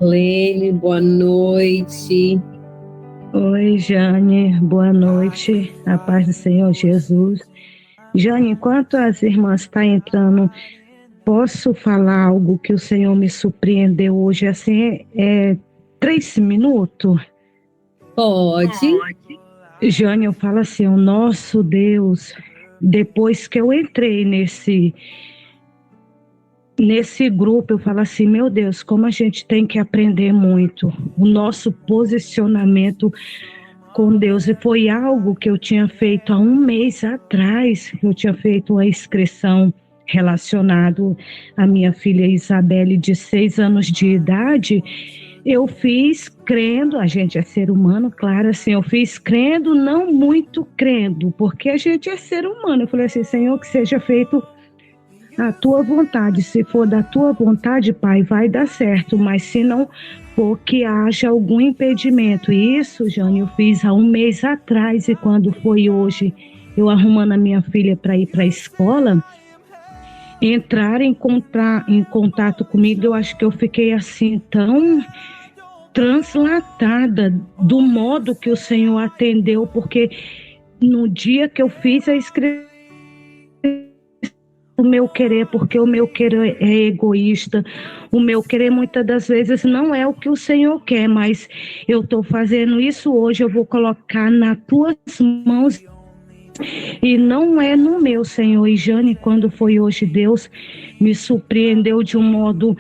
Lene, boa noite. Oi, Jane, boa noite, a paz do Senhor Jesus. Jane, enquanto as irmãs estão entrando, posso falar algo que o Senhor me surpreendeu hoje, assim, 3 minutos? Pode. Jane, eu falo assim, o nosso Deus, depois que eu entrei nesse grupo, eu falo assim, meu Deus, como a gente tem que aprender muito, o nosso posicionamento com Deus. E foi algo que eu tinha feito há um mês atrás. Eu tinha feito uma inscrição relacionado à minha filha Isabelle, de 6 anos de idade. Eu fiz crendo, a gente é ser humano, claro, assim, eu fiz crendo, não muito crendo, porque a gente é ser humano. Eu falei assim, Senhor, que seja feito a tua vontade. Se for da tua vontade, Pai, vai dar certo, mas se não for, que haja algum impedimento. E isso, Jane, eu fiz há um mês atrás, e quando foi hoje, eu arrumando a minha filha para ir para a escola, entrar em contato comigo, eu acho que eu fiquei assim tão translatada do modo que o Senhor atendeu, porque no dia que eu fiz a inscrição, o meu querer, porque o meu querer é egoísta, o meu querer muitas das vezes não é o que o Senhor quer, mas eu estou fazendo isso hoje, eu vou colocar nas tuas mãos e não é no meu, Senhor. E Jane, quando foi hoje, Deus me surpreendeu de um modo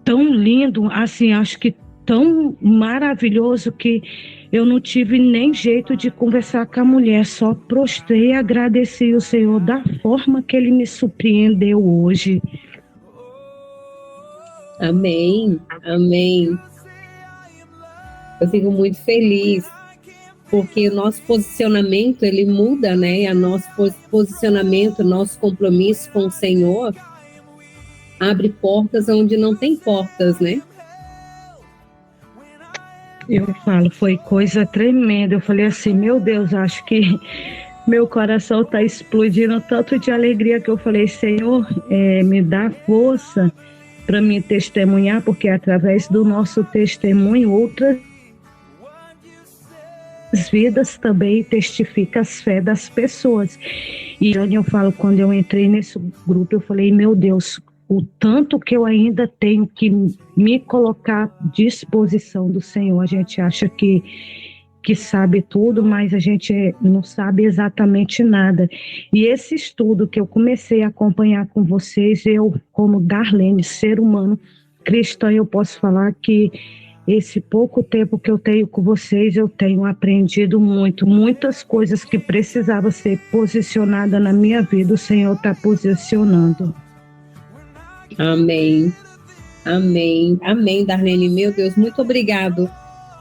tão lindo, assim, acho que tão maravilhoso, que eu não tive nem jeito de conversar com a mulher, só prostrei e agradeci o Senhor da forma que Ele me surpreendeu hoje. Amém, amém. Eu fico muito feliz, porque o nosso posicionamento, ele muda, né? E o nosso posicionamento, nosso compromisso com o Senhor abre portas onde não tem portas, né? Eu falo, foi coisa tremenda. Eu falei assim, meu Deus, acho que meu coração está explodindo tanto de alegria, que eu falei, Senhor, me dá força para me testemunhar, porque através do nosso testemunho, outras vidas também testificam as fé das pessoas. E eu falo, quando eu entrei nesse grupo, eu falei, meu Deus, o tanto que eu ainda tenho que me colocar à disposição do Senhor. A gente acha que sabe tudo, mas a gente não sabe exatamente nada. E esse estudo que eu comecei a acompanhar com vocês, eu, como Darlene, ser humano cristã, eu posso falar que esse pouco tempo que eu tenho com vocês, eu tenho aprendido muito, muitas coisas que precisavam ser posicionadas na minha vida, o Senhor está posicionando. Amém, amém, amém, Darlene. Meu Deus, muito obrigado,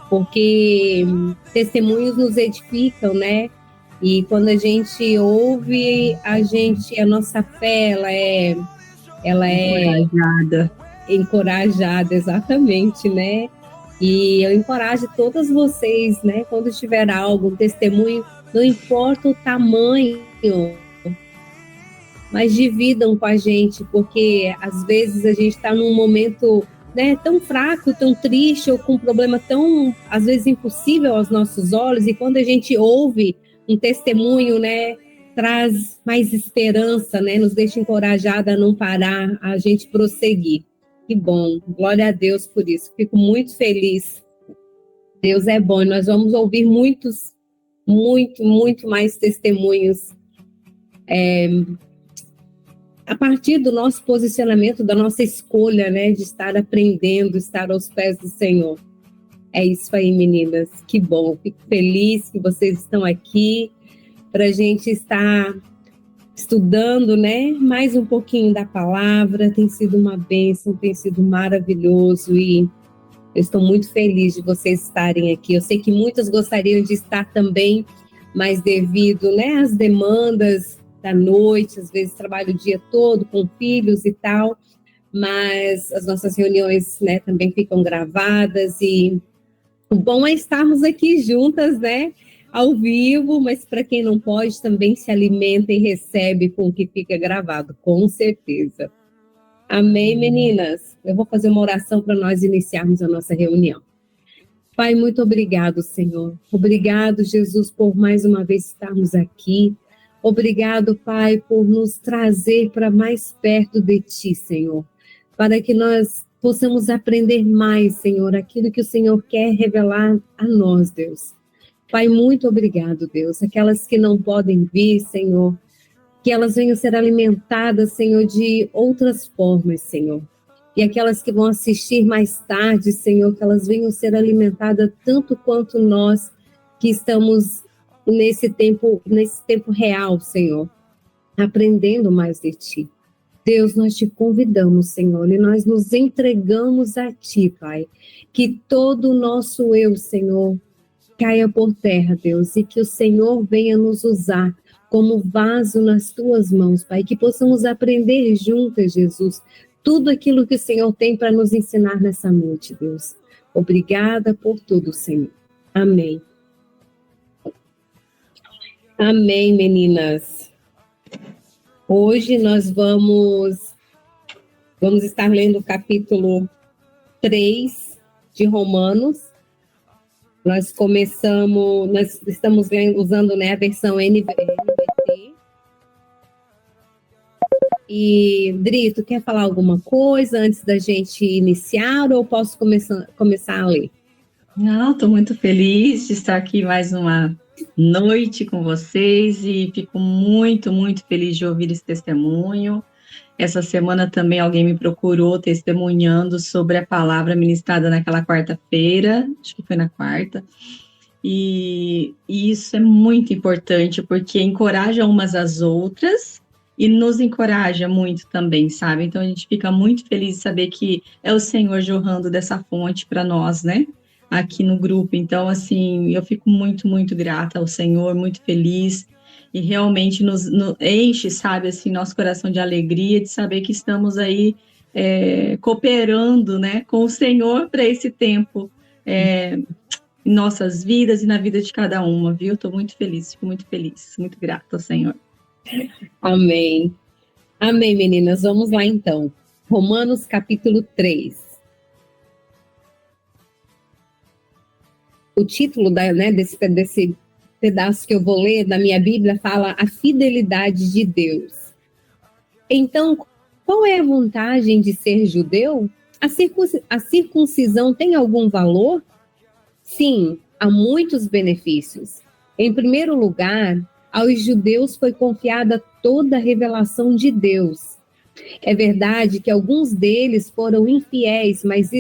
porque testemunhos nos edificam, né? E quando a gente ouve, a nossa fé, ela é encorajada, exatamente, né? E eu encorajo todas vocês, né? Quando tiver algo, um testemunho, não importa o tamanho, mas dividam com a gente, porque às vezes a gente está num momento, né, tão fraco, tão triste, ou com um problema tão, às vezes, impossível aos nossos olhos, e quando a gente ouve um testemunho, né, traz mais esperança, né, nos deixa encorajada a não parar, a gente prosseguir. Que bom, glória a Deus por isso, fico muito feliz. Deus é bom, e nós vamos ouvir muito mais testemunhos a partir do nosso posicionamento, da nossa escolha, né, de estar aprendendo, estar aos pés do Senhor. É isso aí, meninas. Que bom. Fico feliz que vocês estão aqui para a gente estar estudando, né, mais um pouquinho da palavra. Tem sido uma bênção, tem sido maravilhoso e eu estou muito feliz de vocês estarem aqui. Eu sei que muitas gostariam de estar também, mas devido, né, às demandas da noite, às vezes trabalho o dia todo com filhos e tal, mas as nossas reuniões, né, também ficam gravadas e o bom é estarmos aqui juntas, né, ao vivo, mas para quem não pode, também se alimenta e recebe com o que fica gravado, com certeza. Amém, meninas? Eu vou fazer uma oração para nós iniciarmos a nossa reunião. Pai, muito obrigado, Senhor. Obrigado, Jesus, por mais uma vez estarmos aqui. Obrigado, Pai, por nos trazer para mais perto de Ti, Senhor. Para que nós possamos aprender mais, Senhor, aquilo que o Senhor quer revelar a nós, Deus. Pai, muito obrigado, Deus. Aquelas que não podem vir, Senhor, que elas venham ser alimentadas, Senhor, de outras formas, Senhor. E aquelas que vão assistir mais tarde, Senhor, que elas venham ser alimentadas tanto quanto nós que estamos nesse tempo real, Senhor, aprendendo mais de Ti. Deus, nós te convidamos, Senhor, e nós nos entregamos a Ti, Pai. Que todo o nosso eu, Senhor, caia por terra, Deus, e que o Senhor venha nos usar como vaso nas Tuas mãos, Pai. Que possamos aprender juntas, Jesus, tudo aquilo que o Senhor tem para nos ensinar nessa noite, Deus. Obrigada por tudo, Senhor. Amém. Amém, meninas. Hoje nós vamos estar lendo o capítulo 3 de Romanos. Nós estamos usando, né, a versão NVT. E, Dri, tu quer falar alguma coisa antes da gente iniciar ou posso começar a ler? Não, estou muito feliz de estar aqui mais uma noite com vocês e fico muito, muito feliz de ouvir esse testemunho. Essa semana também alguém me procurou testemunhando sobre a palavra ministrada naquela quarta-feira, acho que foi na quarta, e isso é muito importante porque encoraja umas às outras e nos encoraja muito também, sabe? Então a gente fica muito feliz de saber que é o Senhor jorrando dessa fonte para nós, né? Aqui no grupo. Então, assim, eu fico muito, muito grata ao Senhor, muito feliz e realmente nos enche, sabe, assim, nosso coração de alegria de saber que estamos aí cooperando, né, com o Senhor para esse tempo em nossas vidas e na vida de cada uma, viu? Estou muito feliz, fico muito feliz, muito grata ao Senhor. Amém. Amém, meninas. Vamos lá, então. Romanos, capítulo 3. O título desse pedaço que eu vou ler da minha Bíblia fala a fidelidade de Deus. Então, qual é a vantagem de ser judeu? A circuncisão tem algum valor? Sim, há muitos benefícios. Em primeiro lugar, aos judeus foi confiada toda a revelação de Deus. É verdade que alguns deles foram infiéis, mas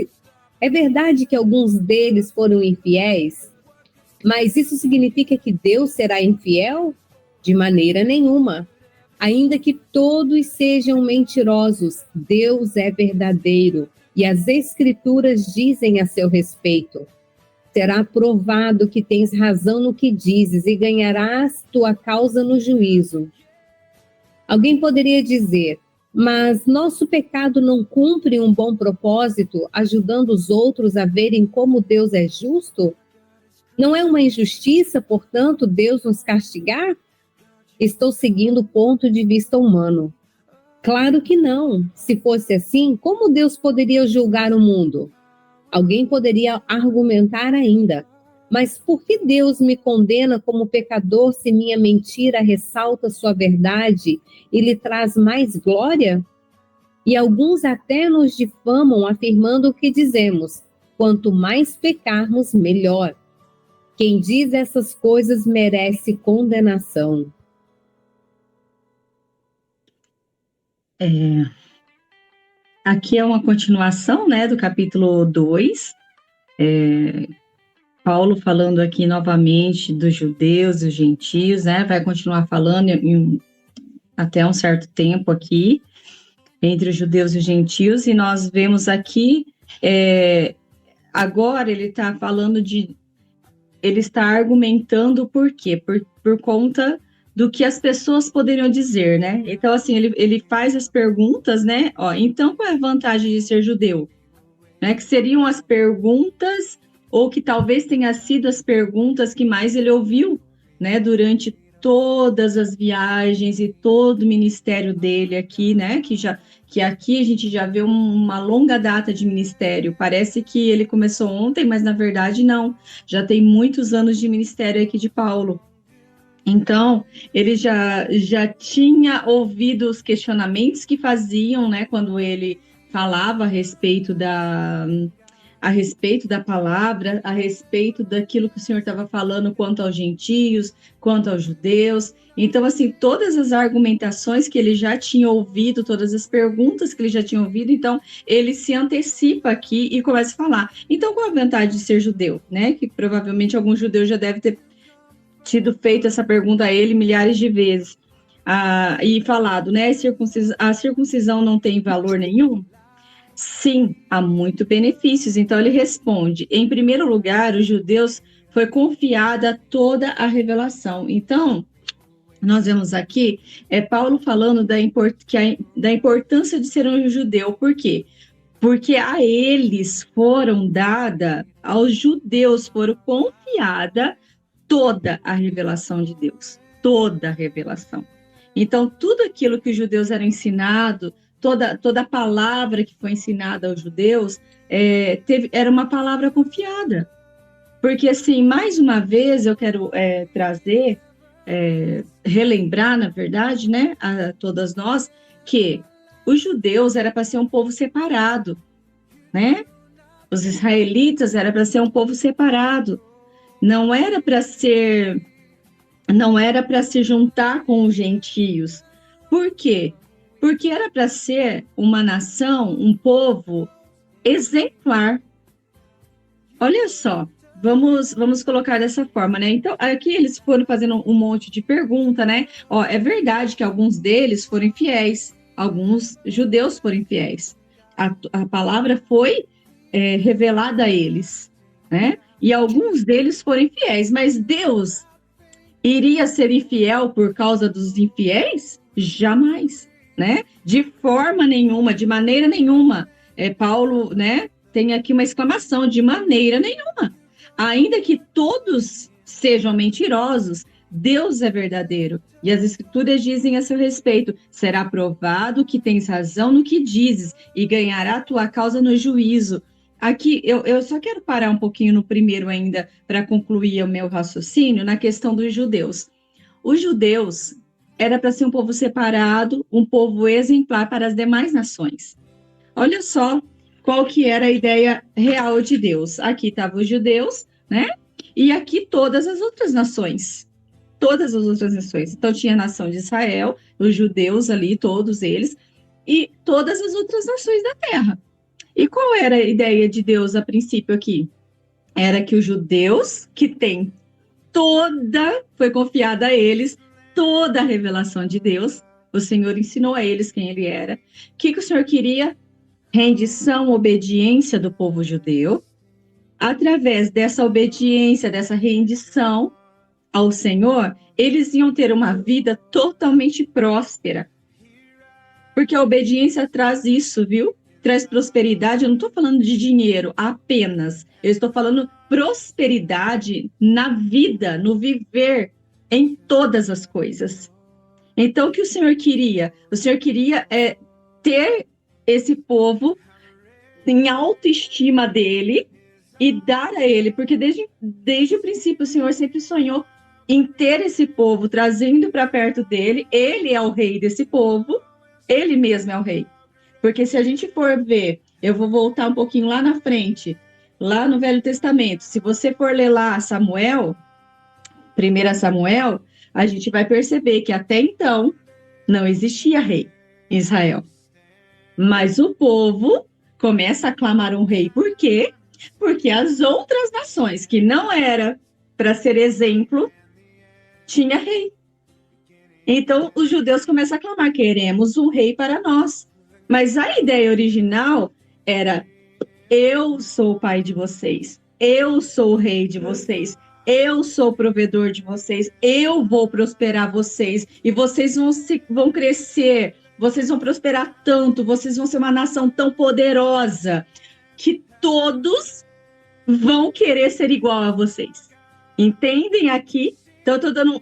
isso significa que Deus será infiel? De maneira nenhuma. Ainda que todos sejam mentirosos, Deus é verdadeiro e as Escrituras dizem a seu respeito. Será provado que tens razão no que dizes e ganharás tua causa no juízo. Alguém poderia dizer, mas nosso pecado não cumpre um bom propósito, ajudando os outros a verem como Deus é justo? Não é uma injustiça, portanto, Deus nos castigar? Estou seguindo o ponto de vista humano. Claro que não. Se fosse assim, como Deus poderia julgar o mundo? Alguém poderia argumentar ainda. Mas por que Deus me condena como pecador se minha mentira ressalta sua verdade e lhe traz mais glória? E alguns até nos difamam afirmando o que dizemos: quanto mais pecarmos, melhor. Quem diz essas coisas merece condenação. Aqui é uma continuação, né, do capítulo 2, Paulo falando aqui novamente dos judeus e os gentios, né, vai continuar falando até um certo tempo aqui, entre os judeus e os gentios, e nós vemos aqui, agora ele está falando ele está argumentando por quê? Por conta do que as pessoas poderiam dizer, né? Então, assim, ele faz as perguntas, né? Então, qual é a vantagem de ser judeu? Né? Que seriam as perguntas, ou que talvez tenha sido as perguntas que mais ele ouviu, né? Durante todas as viagens e todo o ministério dele aqui, né? Que aqui a gente já vê uma longa data de ministério. Parece que ele começou ontem, mas na verdade não. Já tem muitos anos de ministério aqui de Paulo. Então, ele já tinha ouvido os questionamentos que faziam, né, quando ele falava a respeito da palavra, a respeito daquilo que o Senhor estava falando quanto aos gentios, quanto aos judeus. Então, assim, todas as argumentações que ele já tinha ouvido, todas as perguntas que ele já tinha ouvido, então ele se antecipa aqui e começa a falar. Então, qual a vantagem de ser judeu, né? Que provavelmente algum judeu já deve ter tido feito essa pergunta a ele milhares de vezes, e falado, né, a circuncisão não tem valor nenhum? Sim, há muitos benefícios. Então ele responde, em primeiro lugar, os judeus foi confiada toda a revelação. Então, nós vemos aqui, Paulo falando da importância de ser um judeu. Por quê? Porque a eles foram dada, aos judeus foram confiada toda a revelação de Deus, toda a revelação. Então, tudo aquilo que os judeus eram ensinados, toda a palavra que foi ensinada aos judeus, era uma palavra confiada. Porque, assim, mais uma vez, eu quero trazer, relembrar, na verdade, né, a todas nós, que os judeus era para ser um povo separado, né? Os israelitas era para ser um povo separado. Não era para se juntar com os gentios. Por quê? Porque era para ser uma nação, um povo exemplar. Olha só, vamos colocar dessa forma, né? Então, aqui eles foram fazendo um monte de pergunta, né? Ó, é verdade que alguns deles foram infiéis, alguns judeus foram infiéis. A palavra foi revelada a eles, né? E alguns deles foram infiéis, mas Deus iria ser infiel por causa dos infiéis? Jamais, né? De forma nenhuma, de maneira nenhuma. Paulo, né, tem aqui uma exclamação, de maneira nenhuma. Ainda que todos sejam mentirosos, Deus é verdadeiro. E as escrituras dizem a seu respeito, será provado que tens razão no que dizes e ganhará a tua causa no juízo. Aqui, eu só quero parar um pouquinho no primeiro ainda, para concluir o meu raciocínio, na questão dos judeus. Os judeus era para ser um povo separado, um povo exemplar para as demais nações. Olha só qual que era a ideia real de Deus. Aqui estavam os judeus, né? E aqui todas as outras nações. Todas as outras nações. Então, tinha a nação de Israel, os judeus ali, todos eles, e todas as outras nações da terra. E qual era a ideia de Deus a princípio aqui? Era que os judeus, que tem foi confiada a eles, toda a revelação de Deus, o Senhor ensinou a eles quem ele era. O que o Senhor queria? Rendição, obediência do povo judeu. Através dessa obediência, dessa rendição ao Senhor, eles iam ter uma vida totalmente próspera. Porque a obediência traz isso, viu? Traz prosperidade. Eu não estou falando de dinheiro apenas. Eu estou falando prosperidade na vida, no viver, em todas as coisas. Então, o que o Senhor queria? O Senhor queria ter esse povo em autoestima dele e dar a ele, porque desde o princípio o Senhor sempre sonhou em ter esse povo, trazendo para perto dele. Ele é o rei desse povo, ele mesmo é o rei. Porque se a gente for ver, eu vou voltar um pouquinho lá na frente, lá no Velho Testamento, se você for ler lá Samuel, 1 Samuel, a gente vai perceber que até então não existia rei em Israel. Mas o povo começa a clamar um rei. Por quê? Porque as outras nações, que não era para ser exemplo, tinha rei. Então, os judeus começam a clamar, queremos um rei para nós. Mas a ideia original era, eu sou o pai de vocês, eu sou o rei de vocês, eu sou o provedor de vocês, eu vou prosperar vocês, e vocês vão crescer, vocês vão prosperar tanto, vocês vão ser uma nação tão poderosa, que todos vão querer ser igual a vocês. Entendem aqui? Então, eu estou dando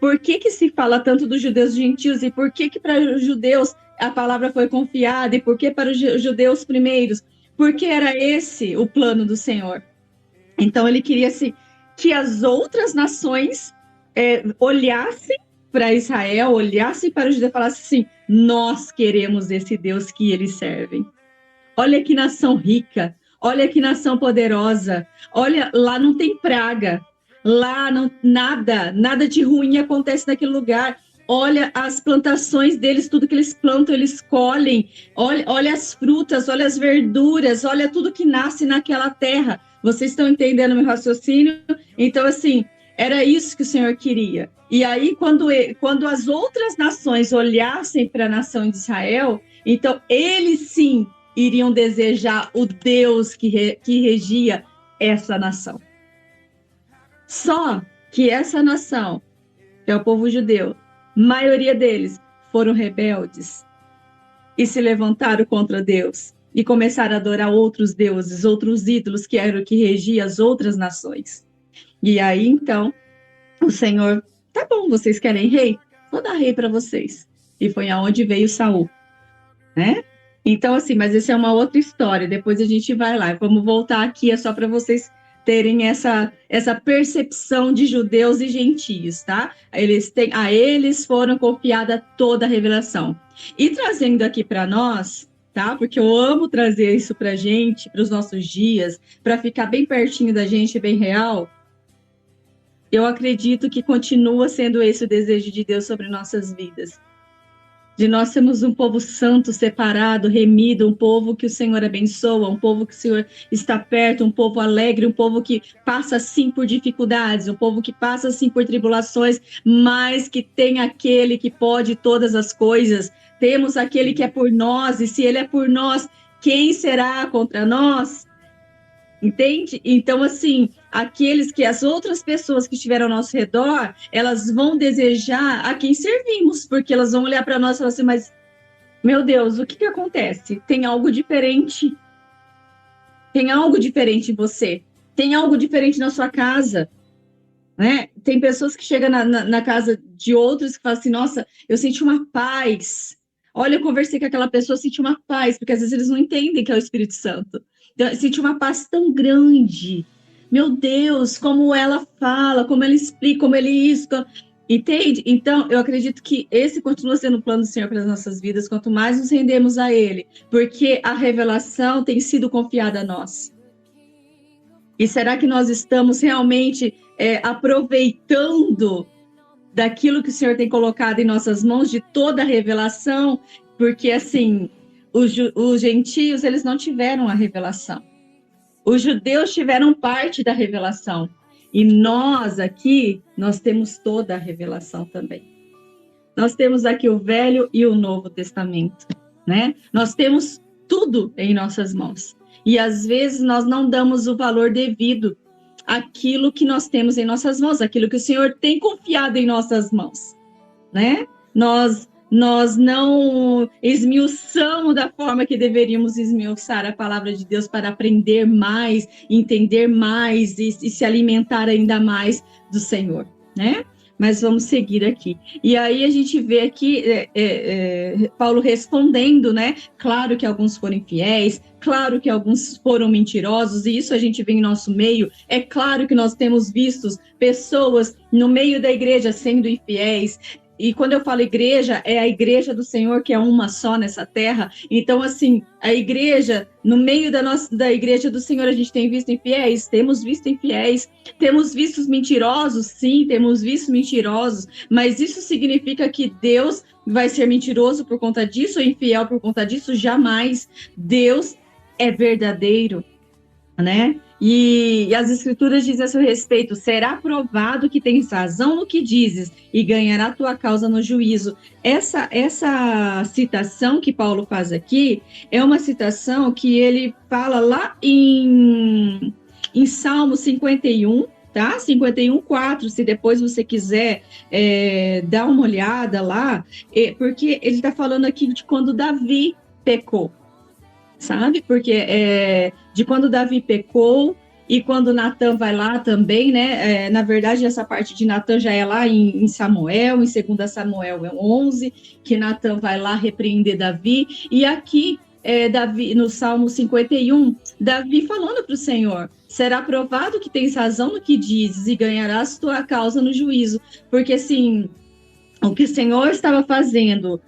Por que se fala tanto dos judeus e gentios? E por que para os judeus a palavra foi confiada? E por que para os judeus primeiros? Porque era esse o plano do Senhor. Então, ele queria que as outras nações olhassem para Israel, olhassem para os judeus e falassem assim: nós queremos esse Deus que eles servem. Olha que nação rica, olha que nação poderosa, olha, lá não tem praga, lá não, nada de ruim acontece naquele lugar. Olha as plantações deles, tudo que eles plantam, eles colhem. Olha as frutas, olha as verduras, olha tudo que nasce naquela terra. Vocês estão entendendo meu raciocínio? Então, assim, era isso que o Senhor queria. E aí, quando as outras nações olhassem para a nação de Israel, então eles sim iriam desejar o Deus que regia essa nação. Só que essa nação, que é o povo judeu, maioria deles foram rebeldes e se levantaram contra Deus e começaram a adorar outros deuses, outros ídolos que eram o que regia as outras nações. E aí, então, o Senhor, tá bom, vocês querem rei? Vou dar rei para vocês. E foi aonde veio Saul, né? Então, assim, mas essa é uma outra história, depois a gente vai lá. Vamos voltar aqui, é só para vocês terem essa percepção de judeus e gentios, tá? A eles foram confiada toda a revelação. E trazendo aqui para nós, tá? Porque eu amo trazer isso para a gente, para os nossos dias, para ficar bem pertinho da gente, bem real. Eu acredito que continua sendo esse o desejo de Deus sobre nossas vidas. De nós sermos um povo santo, separado, remido, um povo que o Senhor abençoa, um povo que o Senhor está perto, um povo alegre, um povo que passa sim por dificuldades, um povo que passa sim por tribulações, mas que tem aquele que pode todas as coisas. Temos aquele que é por nós, e se ele é por nós, quem será contra nós? Entende? Então, assim, as outras pessoas que estiveram ao nosso redor, elas vão desejar a quem servimos, porque elas vão olhar para nós e falar assim: mas, meu Deus, o que acontece? Tem algo diferente. Tem algo diferente em você. Tem algo diferente na sua casa. Né? Tem pessoas que chegam na casa de outros que falam assim: nossa, eu senti uma paz. Olha, eu conversei com aquela pessoa, senti uma paz, porque às vezes eles não entendem que é o Espírito Santo. Então, eu senti uma paz tão grande. Meu Deus, como ela fala, como ela explica, como ele isso. Entende? Então, eu acredito que esse continua sendo o plano do Senhor para as nossas vidas, quanto mais nos rendemos a Ele, porque a revelação tem sido confiada a nós. E será que nós estamos realmente aproveitando daquilo que o Senhor tem colocado em nossas mãos, de toda a revelação? Porque, assim, os gentios, eles não tiveram a revelação. Os judeus tiveram parte da revelação. E nós aqui, nós temos toda a revelação também. Nós temos aqui o Velho e o Novo Testamento, né? Nós temos tudo em nossas mãos. E às vezes nós não damos o valor devido àquilo que nós temos em nossas mãos, aquilo que o Senhor tem confiado em nossas mãos, né? Nós não esmiuçamos da forma que deveríamos esmiuçar a palavra de Deus para aprender mais, entender mais e se alimentar ainda mais do Senhor, né? Mas vamos seguir aqui. E aí a gente vê aqui Paulo respondendo, né? Claro que alguns foram infiéis, claro que alguns foram mentirosos, e isso a gente vê em nosso meio. É claro que nós temos visto pessoas no meio da igreja sendo infiéis. E quando eu falo igreja, é a igreja do Senhor, que é uma só nessa terra. Então, assim, a igreja, no meio da igreja do Senhor, a gente tem visto infiéis? Temos visto infiéis. Temos visto mentirosos? Sim, temos visto mentirosos. Mas isso significa que Deus vai ser mentiroso por conta disso ou infiel por conta disso? Jamais. Deus é verdadeiro, né? E as escrituras dizem a seu respeito: será provado que tens razão no que dizes e ganhará tua causa no juízo. Essa citação que Paulo faz aqui é uma citação que ele fala lá em Salmo 51, tá? 51:4, se depois você quiser dar uma olhada lá, porque ele está falando aqui de quando Davi pecou. Sabe? Porque de quando Davi pecou, E quando Natan vai lá também, né? Na verdade, essa parte de Natan já é lá em Samuel, em 2 Samuel 11, que Natan vai lá repreender Davi. E aqui, Davi, no Salmo 51, Davi falando para o Senhor: será provado que tens razão no que dizes e ganharás tua causa no juízo. Porque, assim, o que o Senhor estava fazendo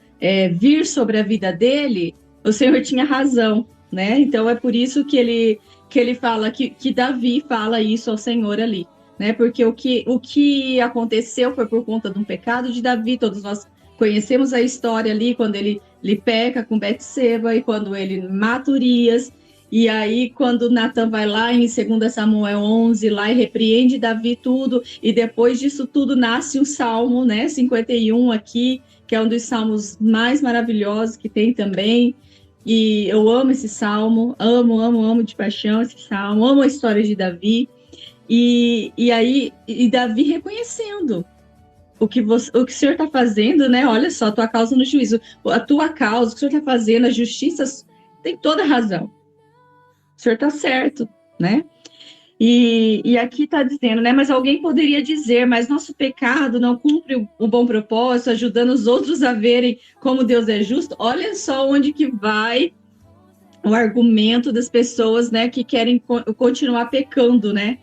vir sobre a vida dele, o Senhor tinha razão, né? Então é por isso que ele fala, que Davi fala isso ao Senhor ali, né? Porque o que aconteceu foi por conta de um pecado de Davi. Todos nós conhecemos a história ali, quando ele peca com Betseba e quando ele mata Urias. E aí, quando Natan vai lá em 2 Samuel 11, lá e repreende Davi tudo, e depois disso tudo nasce um salmo, né, 51 aqui, que é um dos salmos mais maravilhosos que tem também, e eu amo esse salmo, amo de paixão esse salmo, amo a história de Davi, e Davi reconhecendo o que o Senhor está fazendo, né, olha só, a tua causa no juízo, a tua causa, o que o Senhor está fazendo, a justiça tem toda a razão. O senhor está certo, né? E aqui está dizendo, né? Mas alguém poderia dizer, mas nosso pecado não cumpre o bom propósito, ajudando os outros a verem como Deus é justo. Olha só onde que vai o argumento das pessoas, né? Que querem continuar pecando, né?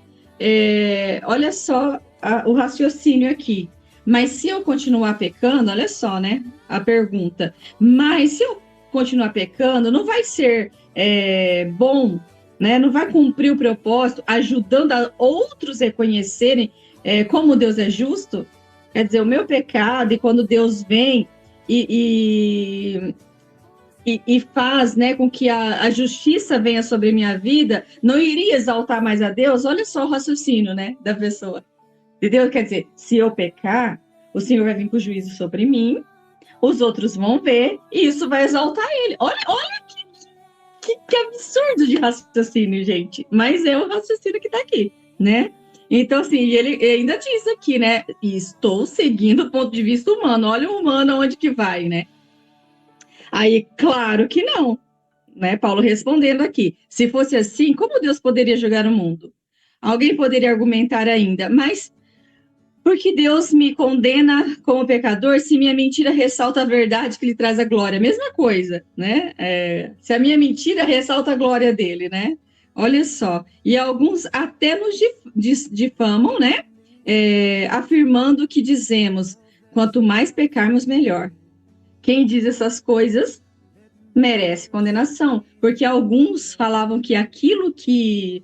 Olha só o raciocínio aqui. Mas se eu continuar pecando, olha só, né? A pergunta. Mas se eu continuar pecando, não vai ser bom, né? Não vai cumprir o propósito, ajudando a outros reconhecerem como Deus é justo. Quer dizer, o meu pecado, e quando Deus vem e faz, né, com que a justiça venha sobre a minha vida, não iria exaltar mais a Deus? Olha só o raciocínio, né, da pessoa. Entendeu? Quer dizer, se eu pecar, o Senhor vai vir com juízo sobre mim, os outros vão ver, e isso vai exaltar ele. Olha que absurdo de raciocínio, gente. Mas é o raciocínio que está aqui, né? Então, assim, ele ainda diz aqui, né? Estou seguindo o ponto de vista humano. Olha o humano aonde que vai, né? Aí, claro que não, né? Paulo respondendo aqui. Se fosse assim, como Deus poderia julgar o mundo? Alguém poderia argumentar ainda, mas porque Deus me condena como pecador se minha mentira ressalta a verdade que lhe traz a glória. Mesma coisa, né? Se a minha mentira ressalta a glória dele, né? Olha só. E alguns até nos difamam, né? Afirmando que dizemos, quanto mais pecarmos, melhor. Quem diz essas coisas merece condenação, porque alguns falavam que aquilo que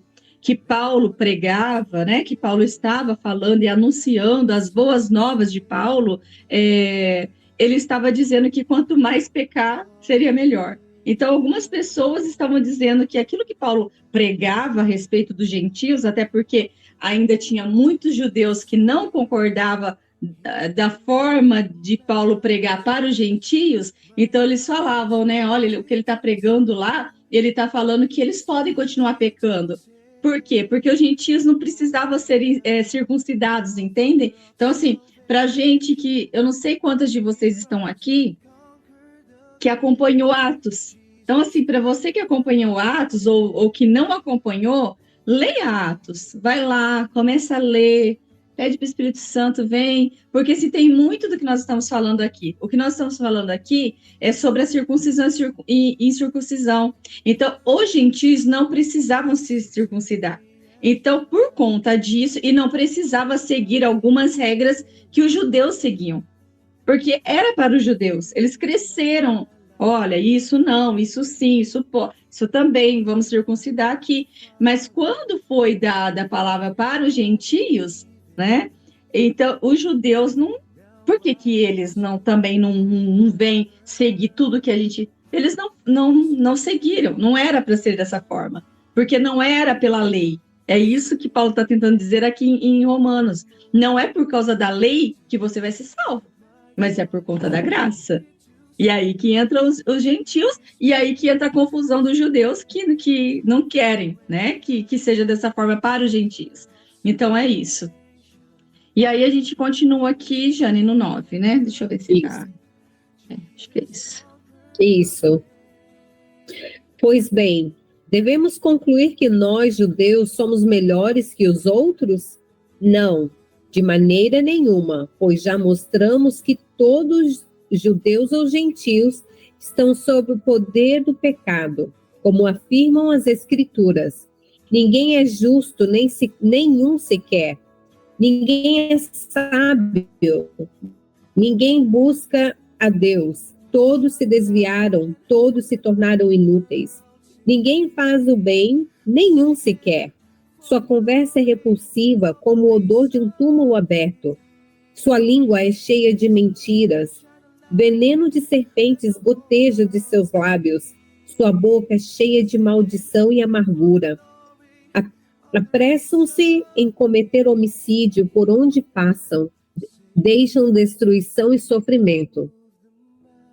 Paulo pregava, né, que Paulo estava falando e anunciando as boas novas de Paulo, ele estava dizendo que quanto mais pecar, seria melhor. Então, algumas pessoas estavam dizendo que aquilo que Paulo pregava a respeito dos gentios, até porque ainda tinha muitos judeus que não concordavam da forma de Paulo pregar para os gentios, então eles falavam, né, olha, o que ele está pregando lá, ele está falando que eles podem continuar pecando. Por quê? Porque os gentios não precisavam ser circuncidados, entendem? Então, assim, para gente que... Eu não sei quantas de vocês estão aqui que acompanhou Atos. Então, assim, para você que acompanhou Atos ou que não acompanhou, leia Atos. Vai lá, começa a ler, pede para o Espírito Santo, vem, porque se tem muito do que nós estamos falando aqui. O que nós estamos falando aqui é sobre a circuncisão e incircuncisão. Então, os gentios não precisavam se circuncidar. Então, por conta disso, e não precisava seguir algumas regras que os judeus seguiam, porque era para os judeus. Eles cresceram, olha, isso não, isso sim, isso também, vamos circuncidar aqui. Mas quando foi dada a palavra para os gentios, né? Então, os judeus não... Por que eles também não vêm seguir tudo que a gente... Eles não seguiram, não era para ser dessa forma, porque não era pela lei. É isso que Paulo está tentando dizer aqui em Romanos. Não é por causa da lei que você vai ser salvo, mas é por conta da graça. E aí que entram os gentios, e aí que entra a confusão dos judeus que não querem, né? Que seja dessa forma para os gentios. Então, é isso. E aí a gente continua aqui, Jane, no 9, né? Deixa eu ver se tá. Acho que é isso. Isso. Pois bem, Devemos concluir que nós, judeus, somos melhores que os outros? Não, de maneira nenhuma, pois já mostramos que todos, judeus ou gentios, estão sob o poder do pecado, como afirmam as Escrituras. Ninguém é justo, nenhum sequer. Ninguém é sábio. Ninguém busca a Deus. Todos se desviaram, todos se tornaram inúteis. Ninguém faz o bem, nenhum sequer. Sua conversa é repulsiva como o odor de um túmulo aberto. Sua língua é cheia de mentiras. Veneno de serpentes goteja de seus lábios. Sua boca é cheia de maldição e amargura. Apressam-se em cometer homicídio por onde passam. Deixam destruição e sofrimento.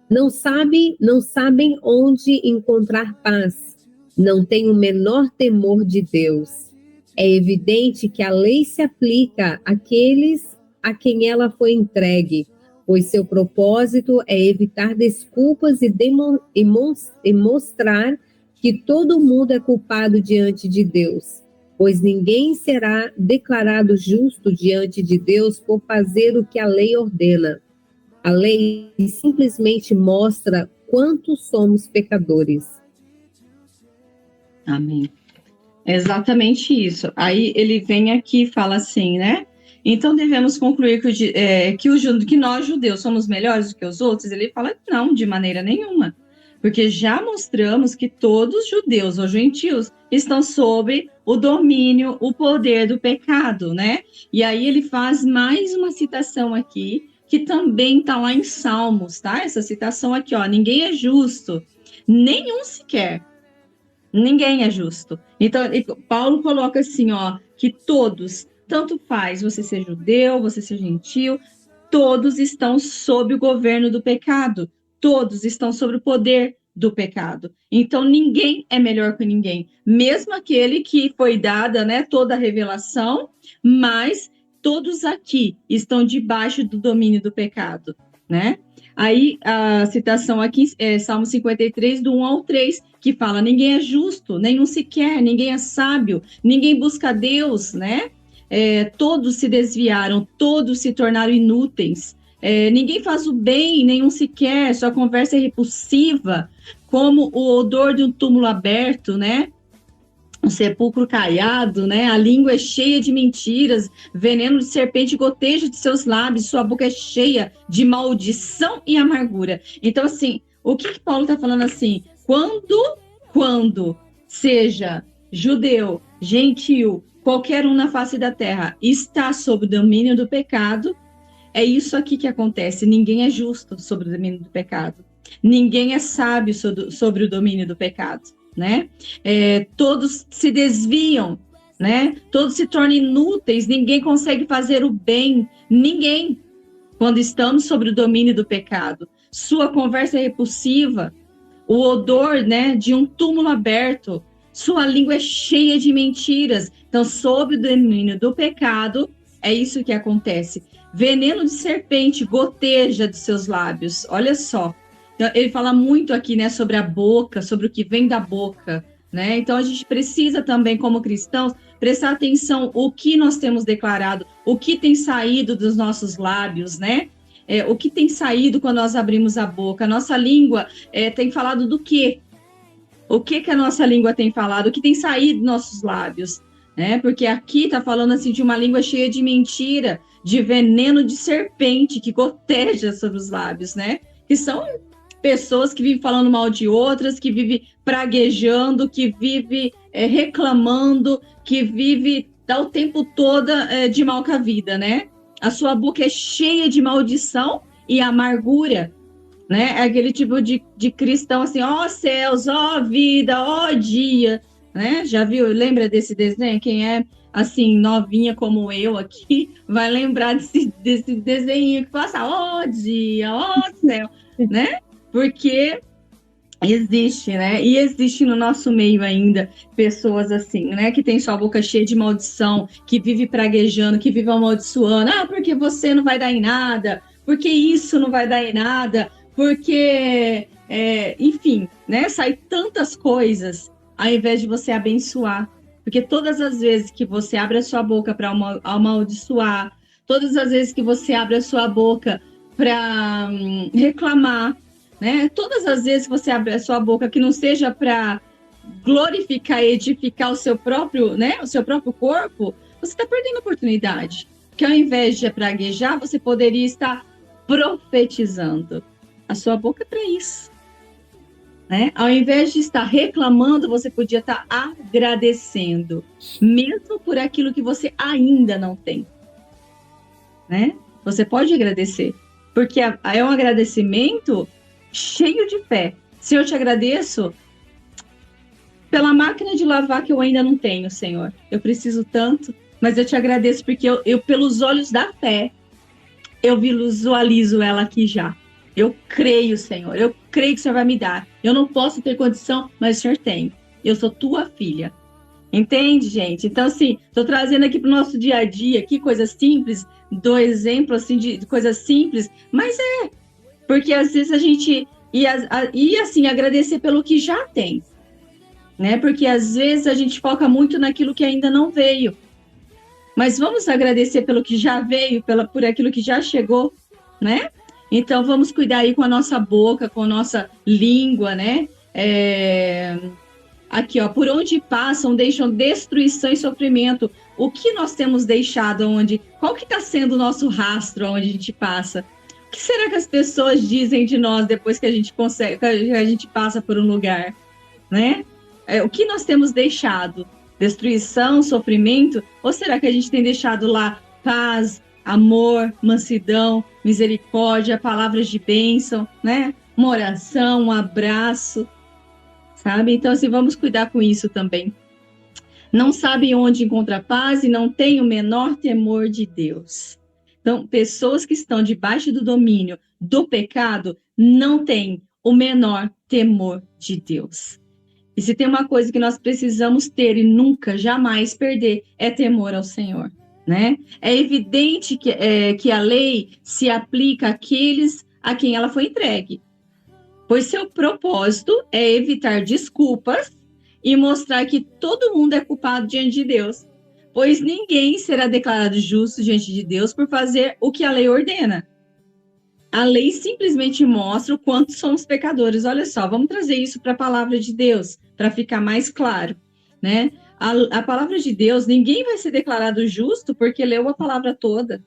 Não sabem onde encontrar paz. Não têm o menor temor de Deus. É evidente que a lei se aplica àqueles a quem ela foi entregue, pois seu propósito é evitar desculpas e mostrar que todo mundo é culpado diante de Deus, pois ninguém será declarado justo diante de Deus por fazer o que a lei ordena. A lei simplesmente mostra quanto somos pecadores. Amém. É exatamente isso. Aí ele vem aqui e fala assim, né? Então devemos concluir que nós judeus somos melhores do que os outros? Ele fala não, de maneira nenhuma. Porque já mostramos que todos judeus ou gentios estão sob o domínio, o poder do pecado, né? E aí ele faz mais uma citação aqui, que também está lá em Salmos, tá? Essa citação aqui, ó, ninguém é justo, nenhum sequer. Ninguém é justo. Então, Paulo coloca assim, ó, que todos, tanto faz você ser judeu, você ser gentil, todos estão sob o governo do pecado. Todos estão sob o poder do pecado. Então, ninguém é melhor que ninguém. Mesmo aquele que foi dada, né, toda a revelação, mas todos aqui estão debaixo do domínio do pecado, né? Aí, a citação aqui é Salmo 53, do 1 ao 3, que fala, ninguém é justo, nenhum sequer, ninguém é sábio, ninguém busca Deus, né? Todos se desviaram, todos se tornaram inúteis. Ninguém faz o bem, nenhum sequer, sua conversa é repulsiva, como o odor de um túmulo aberto, né? Um sepulcro caiado, né? A língua é cheia de mentiras, veneno de serpente goteja de seus lábios, sua boca é cheia de maldição e amargura. Então, assim, o que Paulo está falando assim? Quando seja judeu, gentil, qualquer um na face da terra está sob o domínio do pecado, é isso aqui que acontece. Ninguém é justo sobre o domínio do pecado. Ninguém é sábio sobre o domínio do pecado, né? Todos se desviam, né? Todos se tornam inúteis. Ninguém consegue fazer o bem. Ninguém, quando estamos sobre o domínio do pecado. Sua conversa é repulsiva. O odor, né, de um túmulo aberto. Sua língua é cheia de mentiras. Então, sob o domínio do pecado, é isso que acontece. Veneno de serpente goteja dos seus lábios. Olha só. Então, ele fala muito aqui, né, sobre a boca, sobre o que vem da boca, né? Então, a gente precisa também, como cristãos, prestar atenção o que nós temos declarado, o que tem saído dos nossos lábios, né? O que tem saído quando nós abrimos a boca. A nossa língua tem falado do quê? O que a nossa língua tem falado? O que tem saído dos nossos lábios? Né? Porque aqui está falando assim de uma língua cheia de mentira, de veneno de serpente que goteja sobre os lábios, né? Que são pessoas que vivem falando mal de outras, que vivem praguejando, que vivem reclamando, que vivem o tempo todo de mal com a vida, né? A sua boca é cheia de maldição e amargura, né? É aquele tipo de cristão assim, ó céus, ó vida, ó dia, né? Já viu? Lembra desse desenho? Quem é assim, novinha como eu aqui, vai lembrar desse desenho que passa, ó dia, ó céu, né? Porque existe, né? E existe no nosso meio ainda pessoas assim, né? Que tem sua boca cheia de maldição, que vive praguejando, que vive amaldiçoando. Ah, porque você não vai dar em nada, porque isso não vai dar em nada, porque, enfim, né? Sai tantas coisas ao invés de você abençoar. Porque todas as vezes que você abre a sua boca para amaldiçoar, todas as vezes que você abre a sua boca para reclamar, né? Todas as vezes que você abre a sua boca que não seja para glorificar e edificar o seu próprio, né? O seu próprio corpo, você está perdendo a oportunidade. Que ao invés de praguejar, você poderia estar profetizando. A sua boca é para isso. Né? Ao invés de estar reclamando, você podia estar agradecendo, mesmo por aquilo que você ainda não tem. Né? Você pode agradecer, porque é um agradecimento cheio de fé. Se eu te agradeço pela máquina de lavar que eu ainda não tenho, Senhor, eu preciso tanto, mas eu te agradeço porque eu pelos olhos da fé, eu visualizo ela aqui já. Eu creio, Senhor, eu creio que o Senhor vai me dar. Eu não posso ter condição, mas o Senhor tem. Eu sou tua filha. Entende, gente? Então, assim, estou trazendo aqui para o nosso dia a dia, aqui, coisas simples, do exemplo, assim, de coisas simples, mas porque às vezes a gente assim, agradecer pelo que já tem, né? Porque às vezes a gente foca muito naquilo que ainda não veio. Mas vamos agradecer pelo que já veio, por aquilo que já chegou, né? Então, vamos cuidar aí com a nossa boca, com a nossa língua, né? Aqui, ó, por onde passam, deixam destruição e sofrimento. O que nós temos deixado onde? Qual que está sendo o nosso rastro onde a gente passa? O que será que as pessoas dizem de nós depois que a gente consegue, que a gente passa por um lugar, né? O que nós temos deixado? Destruição, sofrimento? Ou será que a gente tem deixado lá paz, amor, mansidão, misericórdia, palavras de bênção, né? Uma oração, um abraço, sabe? Então, assim, vamos cuidar com isso também. Não sabem onde encontrar paz e não têm o menor temor de Deus. Então, pessoas que estão debaixo do domínio do pecado não têm o menor temor de Deus. E se tem uma coisa que nós precisamos ter e nunca, jamais perder, é temor ao Senhor. Né? É evidente que a lei se aplica àqueles a quem ela foi entregue, pois seu propósito é evitar desculpas e mostrar que todo mundo é culpado diante de Deus, pois ninguém será declarado justo diante de Deus por fazer o que a lei ordena. A lei simplesmente mostra o quanto somos pecadores. Olha só, vamos trazer isso para a palavra de Deus, para ficar mais claro, né? A palavra de Deus, ninguém vai ser declarado justo porque leu a palavra toda.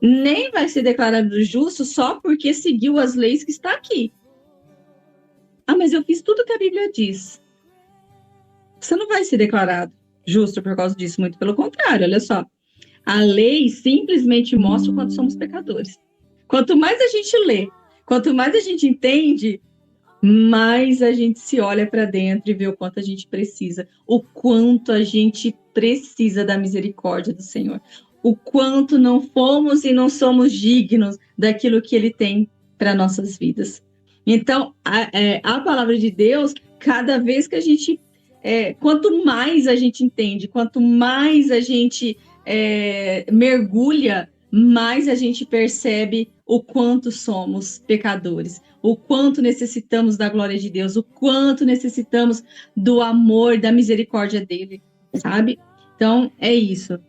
Nem vai ser declarado justo só porque seguiu as leis que está aqui. Ah, mas eu fiz tudo que a Bíblia diz. Você não vai ser declarado justo por causa disso, muito pelo contrário, olha só. A lei simplesmente mostra o quanto somos pecadores. Quanto mais a gente lê, quanto mais a gente entende, mais a gente se olha para dentro e vê o quanto a gente precisa, o quanto a gente precisa da misericórdia do Senhor, o quanto não fomos e não somos dignos daquilo que Ele tem para nossas vidas. Então, a palavra de Deus, cada vez que a gente, quanto mais a gente entende, quanto mais a gente mergulha, mais a gente percebe o quanto somos pecadores, o quanto necessitamos da glória de Deus, o quanto necessitamos do amor, da misericórdia dele, sabe? Então, é isso.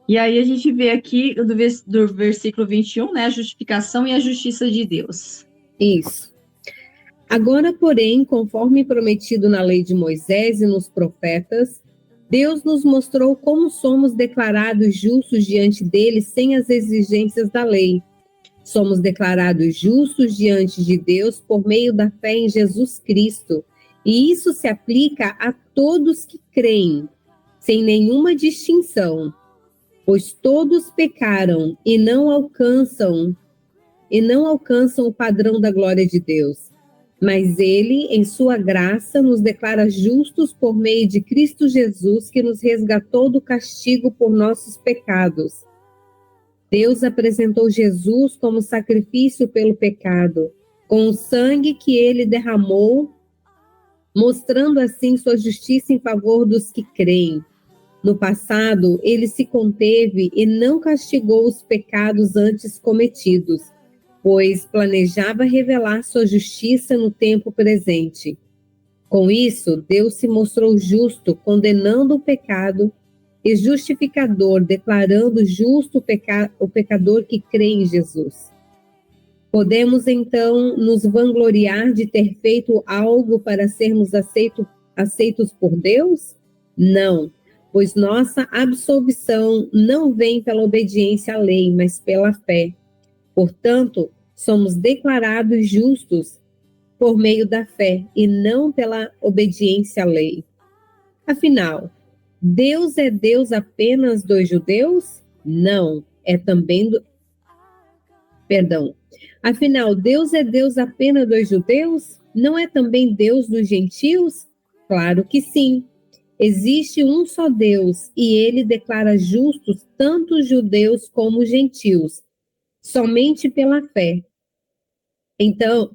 E aí a gente vê aqui do versículo 21, né, a justificação e a justiça de Deus. Isso. Agora, porém, conforme prometido na lei de Moisés e nos profetas, Deus nos mostrou como somos declarados justos diante dele sem as exigências da lei. Somos declarados justos diante de Deus por meio da fé em Jesus Cristo. E isso se aplica a todos que creem, sem nenhuma distinção. Pois todos pecaram e não alcançam o padrão da glória de Deus. Mas ele, em sua graça, nos declara justos por meio de Cristo Jesus, que nos resgatou do castigo por nossos pecados. Deus apresentou Jesus como sacrifício pelo pecado, com o sangue que ele derramou, mostrando assim sua justiça em favor dos que creem. No passado, ele se conteve e não castigou os pecados antes cometidos, pois planejava revelar sua justiça no tempo presente. Com isso, Deus se mostrou justo, condenando o pecado, e justificador, declarando justo o pecador que crê em Jesus. Podemos, então, nos vangloriar de ter feito algo para sermos aceitos por Deus? Não, pois nossa absolvição não vem pela obediência à lei, mas pela fé. Portanto, somos declarados justos por meio da fé e não pela obediência à lei. Afinal, Deus é Deus apenas dos judeus? Não, é também Afinal, Deus é Deus apenas dos judeus? Não é também Deus dos gentios? Claro que sim. Existe um só Deus e ele declara justos tanto os judeus como os gentios, somente pela fé. Então,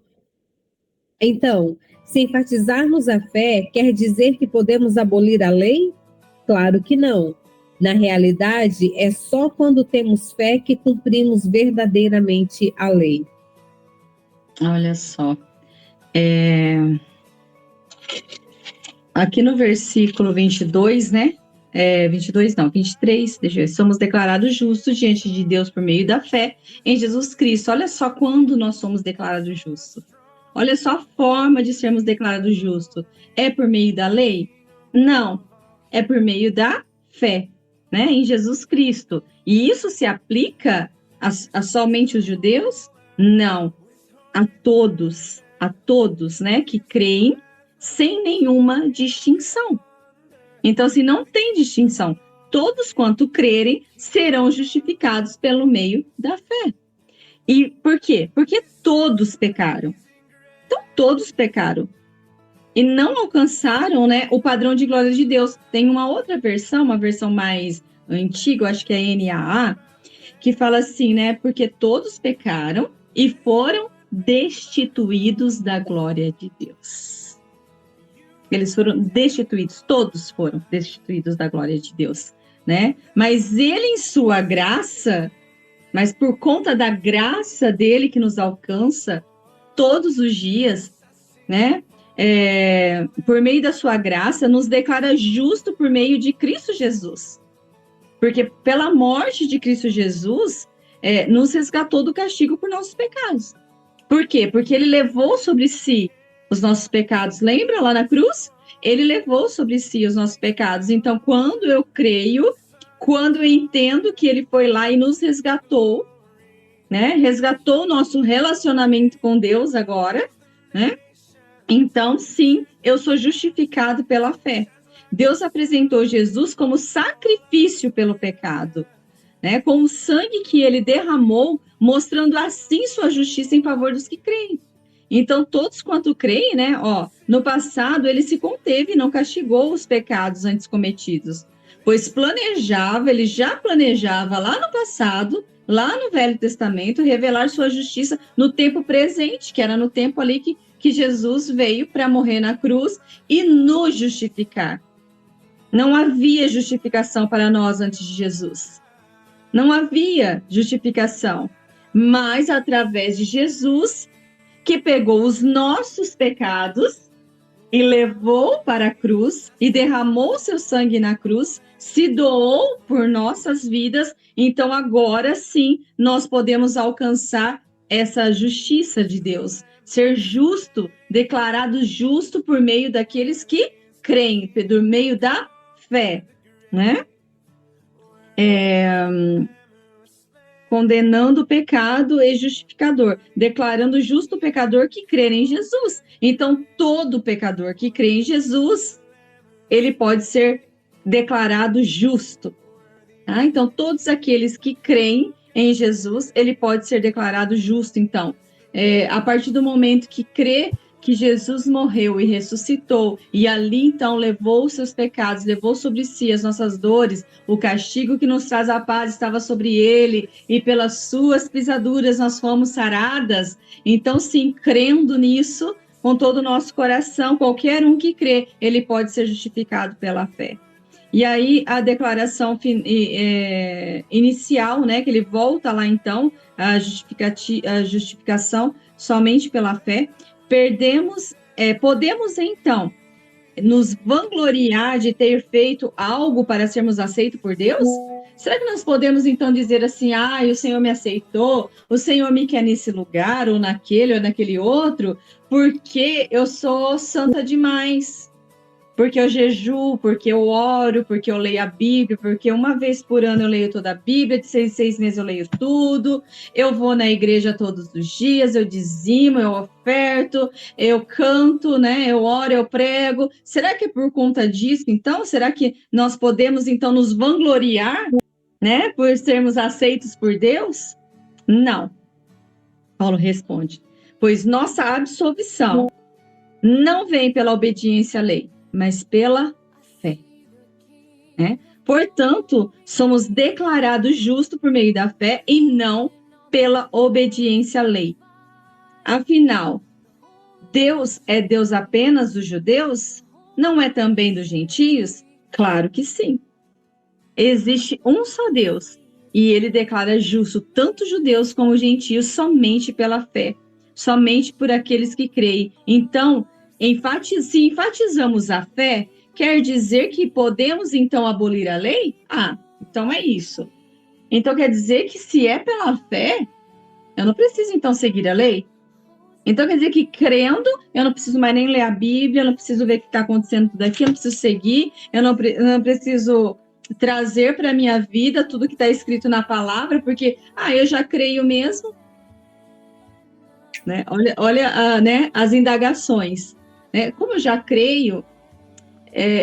se enfatizarmos a fé, quer dizer que podemos abolir a lei? Claro que não. Na realidade, é só quando temos fé que cumprimos verdadeiramente a lei. Olha só. Aqui no versículo 22, né? 23, deixa eu ver. Somos declarados justos diante de Deus por meio da fé em Jesus Cristo. Olha só quando nós somos declarados justos. Olha só a forma de sermos declarados justos. É por meio da lei? Não. É por meio da fé, né? Em Jesus Cristo. E isso se aplica a somente os judeus? Não. A todos, né? Que creem sem nenhuma distinção. Então, assim, não tem distinção. Todos quanto crerem serão justificados pelo meio da fé. E por quê? Porque todos pecaram. Então, todos pecaram. E não alcançaram, né, o padrão de glória de Deus. Tem uma outra versão, uma versão mais antiga, eu acho que é NAA, que fala assim, né? Porque todos pecaram e foram destituídos da glória de Deus. Eles foram destituídos, todos foram destituídos da glória de Deus, né? Mas ele, em sua graça, mas por conta da graça dele que nos alcança todos os dias, né? Por meio da sua graça, nos declara justo por meio de Cristo Jesus. Porque pela morte de Cristo Jesus, nos resgatou do castigo por nossos pecados. Por quê? Porque ele levou sobre si os nossos pecados. Lembra lá na cruz? Ele levou sobre si os nossos pecados. Então, quando eu creio, quando eu entendo que ele foi lá e nos resgatou, né? Resgatou o nosso relacionamento com Deus agora, né? Então, sim, eu sou justificado pela fé. Deus apresentou Jesus como sacrifício pelo pecado, né? Com o sangue que ele derramou, mostrando assim sua justiça em favor dos que creem. Então, todos quanto creem, né? No passado, ele se conteve e não castigou os pecados antes cometidos, pois ele já planejava lá no passado, lá no Velho Testamento, revelar sua justiça no tempo presente, que era no tempo ali que Jesus veio para morrer na cruz e nos justificar. Não havia justificação para nós antes de Jesus. Não havia justificação. Mas através de Jesus, que pegou os nossos pecados e levou para a cruz e derramou seu sangue na cruz, se doou por nossas vidas, então agora sim nós podemos alcançar essa justiça de Deus, ser justo, declarado justo por meio daqueles que creem, por meio da fé, né? Condenando o pecado e justificador, declarando justo o pecador que crê em Jesus. Então, todo pecador que crê em Jesus, ele pode ser declarado justo. Tá? Então, todos aqueles que creem em Jesus, ele pode ser declarado justo. Então, a partir do momento que crê que Jesus morreu e ressuscitou, e ali então levou os seus pecados, levou sobre si as nossas dores, o castigo que nos traz a paz estava sobre ele, e pelas suas pisaduras nós fomos saradas. Então, sim, crendo nisso, com todo o nosso coração, qualquer um que crê, ele pode ser justificado pela fé. E aí a declaração inicial, né, que ele volta lá então, a justificação somente pela fé, podemos então nos vangloriar de ter feito algo para sermos aceitos por Deus? Será que nós podemos então dizer assim, o Senhor me aceitou, o Senhor me quer nesse lugar, ou naquele outro, porque eu sou santa demais? Porque eu jejuo, porque eu oro, porque eu leio a Bíblia, porque uma vez por ano eu leio toda a Bíblia, de 6 meses eu leio tudo, eu vou na igreja todos os dias, eu dizimo, eu oferto, eu canto, né? Eu oro, eu prego. Será que é por conta disso, então? Será que nós podemos, então, nos vangloriar, né? Por sermos aceitos por Deus? Não. Paulo responde, pois nossa absolvição não vem pela obediência à lei, mas pela fé. Né? Portanto, somos declarados justos por meio da fé e não pela obediência à lei. Afinal, Deus é Deus apenas dos judeus? Não é também dos gentios? Claro que sim. Existe um só Deus, e ele declara justo tanto judeus como gentios somente pela fé, somente por aqueles que creem. Então, se enfatizamos a fé, quer dizer que podemos, então, abolir a lei? Então é isso. Então quer dizer que se é pela fé, eu não preciso, então, seguir a lei? Então quer dizer que crendo, eu não preciso mais nem ler a Bíblia, eu não preciso ver o que está acontecendo tudo aqui, eu não preciso seguir, eu não preciso trazer para a minha vida tudo que está escrito na palavra, porque, eu já creio mesmo. Né? Olha né, as indagações. Né? Como eu já creio,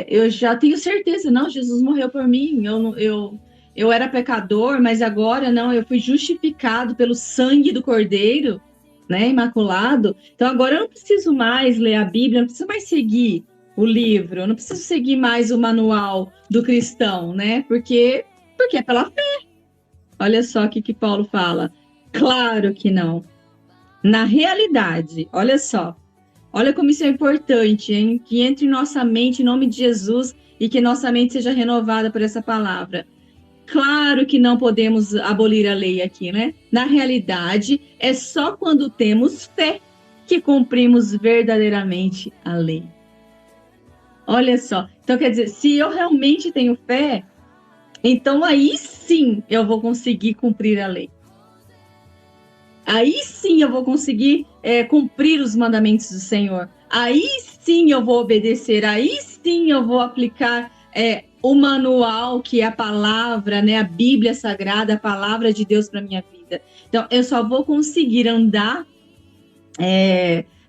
eu já tenho certeza, não, Jesus morreu por mim, eu era pecador, mas agora não, eu fui justificado pelo sangue do Cordeiro, né, imaculado. Então agora eu não preciso mais ler a Bíblia, eu não preciso mais seguir o livro, eu não preciso seguir mais o manual do cristão, né? Porque é pela fé. Olha só o que Paulo fala. Claro que não. Na realidade, olha só, olha como isso é importante, hein? Que entre em nossa mente, em nome de Jesus, e que nossa mente seja renovada por essa palavra. Claro que não podemos abolir a lei aqui, né? Na realidade, é só quando temos fé que cumprimos verdadeiramente a lei. Olha só, então quer dizer, se eu realmente tenho fé, então aí sim eu vou conseguir cumprir a lei. Aí sim eu vou conseguir cumprir os mandamentos do Senhor. Aí sim eu vou obedecer. Aí sim eu vou aplicar o manual, que é a palavra, né, a Bíblia Sagrada, a palavra de Deus para minha vida. Então, eu só vou conseguir andar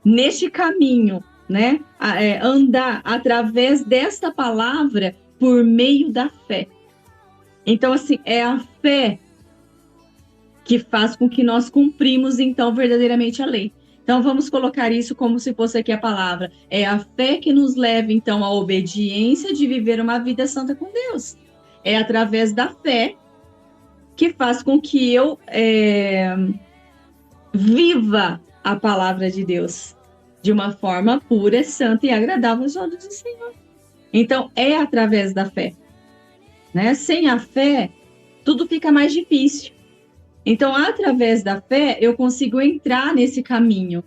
neste caminho, né, andar através desta palavra por meio da fé. Então, assim, é a fé que faz com que nós cumprimos, então, verdadeiramente a lei. Então, vamos colocar isso como se fosse aqui a palavra. É a fé que nos leva, então, à obediência de viver uma vida santa com Deus. É através da fé que faz com que eu viva a palavra de Deus de uma forma pura, santa e agradável aos olhos do Senhor. Então, é através da fé. Né? Sem a fé, tudo fica mais difícil. Então, através da fé, eu consigo entrar nesse caminho,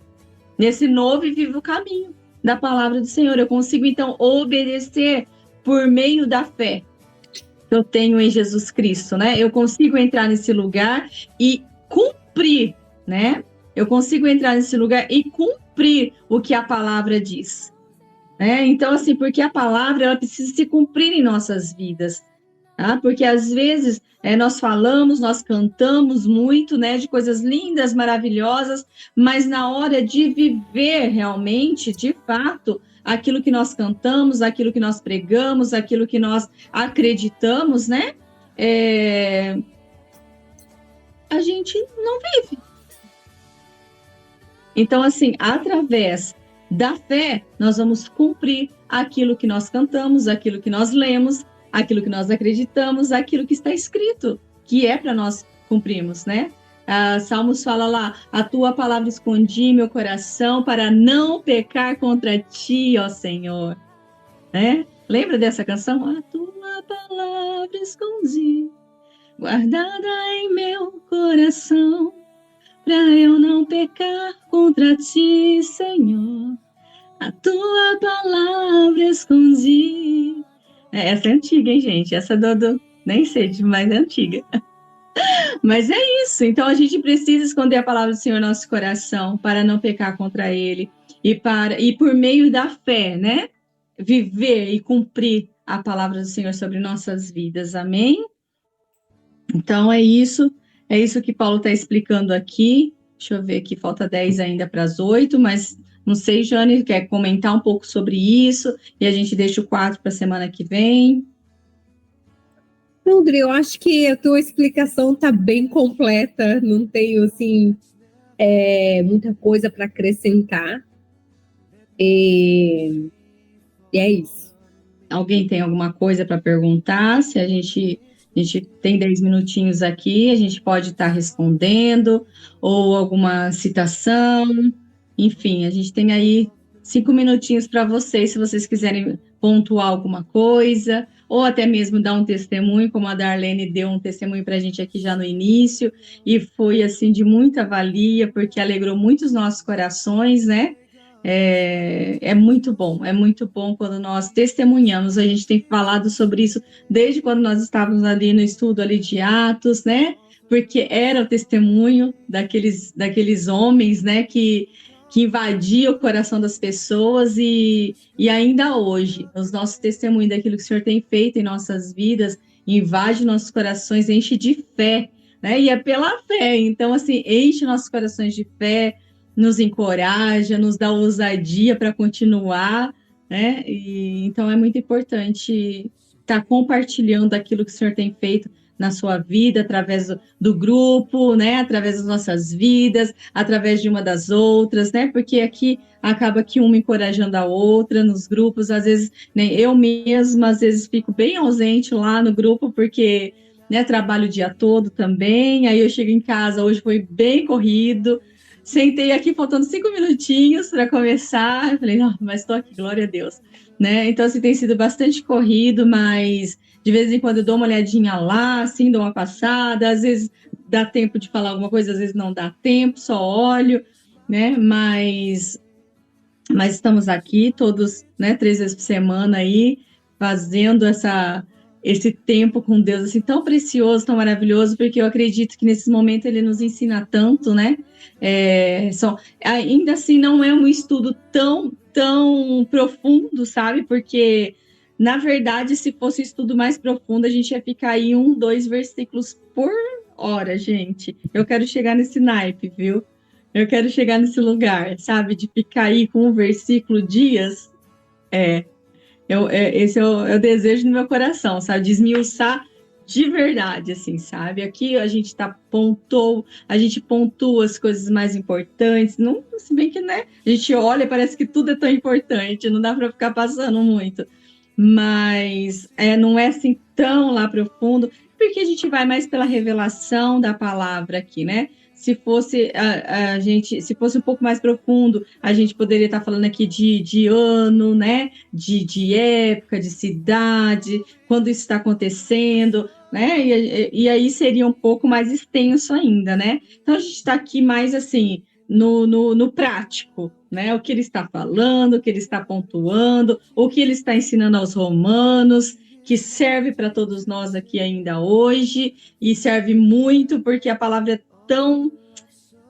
nesse novo e vivo caminho da palavra do Senhor. Eu consigo, então, obedecer por meio da fé que eu tenho em Jesus Cristo, né? Eu consigo entrar nesse lugar e cumprir, né? Eu consigo entrar nesse lugar e cumprir o que a palavra diz. Né? Então, assim, porque a palavra, ela precisa se cumprir em nossas vidas. Tá? Porque, às vezes, nós falamos, nós cantamos muito, né, de coisas lindas, maravilhosas, mas na hora de viver realmente, de fato, aquilo que nós cantamos, aquilo que nós pregamos, aquilo que nós acreditamos, né, a gente não vive. Então, assim, através da fé, nós vamos cumprir aquilo que nós cantamos, aquilo que nós lemos, aquilo que nós acreditamos, aquilo que está escrito, que é para nós cumprirmos, né? Salmos fala lá, a tua palavra escondi em meu coração para não pecar contra ti, ó Senhor. Né? Lembra dessa canção? A tua palavra escondi, guardada em meu coração, para eu não pecar contra ti, Senhor. A tua palavra escondi. Essa é antiga, hein, gente? Essa nem sei, mas é antiga. Mas é isso. Então a gente precisa esconder a palavra do Senhor no nosso coração para não pecar contra Ele e por meio da fé, né? Viver e cumprir a palavra do Senhor sobre nossas vidas. Amém? Então é isso que Paulo está explicando aqui. Deixa eu ver aqui, falta 10 ainda para as 8, mas não sei, Jane, quer comentar um pouco sobre isso e a gente deixa o 4 para a semana que vem. Não, Dri, eu acho que a tua explicação está bem completa, não tenho, assim, muita coisa para acrescentar. E é isso. Alguém tem alguma coisa para perguntar? Se a gente tem 10 minutinhos aqui, a gente pode estar respondendo, ou alguma citação, enfim, a gente tem aí 5 minutinhos para vocês, se vocês quiserem pontuar alguma coisa, ou até mesmo dar um testemunho, como a Darlene deu um testemunho para a gente aqui já no início, e foi, assim, de muita valia, porque alegrou muito os nossos corações, né? É muito bom quando nós testemunhamos. A gente tem falado sobre isso desde quando nós estávamos ali no estudo ali de Atos, né? Porque era o testemunho daqueles homens, né? Que invadia o coração das pessoas e ainda hoje os nossos testemunhos daquilo que o Senhor tem feito em nossas vidas invade nossos corações, enche de fé, né? E é pela fé. Então, assim, enche nossos corações de fé, nos encoraja, nos dá ousadia para continuar, né? Então é muito importante estar compartilhando aquilo que o Senhor tem feito na sua vida, através do grupo, né? Através das nossas vidas, através de uma das outras, né? Porque aqui acaba que uma encorajando a outra nos grupos, às vezes, né, eu mesma, às vezes, fico bem ausente lá no grupo, porque, né, trabalho o dia todo também, aí eu chego em casa, hoje foi bem corrido, sentei aqui faltando 5 minutinhos para começar. Eu falei, não, mas estou aqui, glória a Deus. Né? Então, assim, tem sido bastante corrido, mas de vez em quando eu dou uma olhadinha lá, assim, dou uma passada. Às vezes dá tempo de falar alguma coisa, às vezes não dá tempo, só olho, né? Mas estamos aqui todos, né, 3 vezes por semana aí, fazendo esse tempo com Deus, assim, tão precioso, tão maravilhoso, porque eu acredito que nesse momento ele nos ensina tanto, né? Ainda assim, não é um estudo tão profundo, sabe? Porque, na verdade, se fosse um estudo mais profundo, a gente ia ficar aí 1, 2 versículos por hora, gente. Eu quero chegar nesse naipe, viu? Eu quero chegar nesse lugar, sabe? De ficar aí com um versículo dias. Esse é o desejo do meu coração, sabe? De esmiuçar de verdade, assim, sabe? Aqui a gente pontua as coisas mais importantes, não, se bem que, né? A gente olha e parece que tudo é tão importante, não dá para ficar passando muito, mas não é assim tão lá profundo, porque a gente vai mais pela revelação da palavra aqui, né? Se fosse se fosse um pouco mais profundo, a gente poderia estar falando aqui de ano, né? De época, de cidade, quando isso está acontecendo, né? E aí seria um pouco mais extenso ainda, né? Então a gente está aqui mais assim no prático, né? O que ele está falando, o que ele está pontuando, o que ele está ensinando aos romanos, que serve para todos nós aqui ainda hoje, e serve muito porque a palavra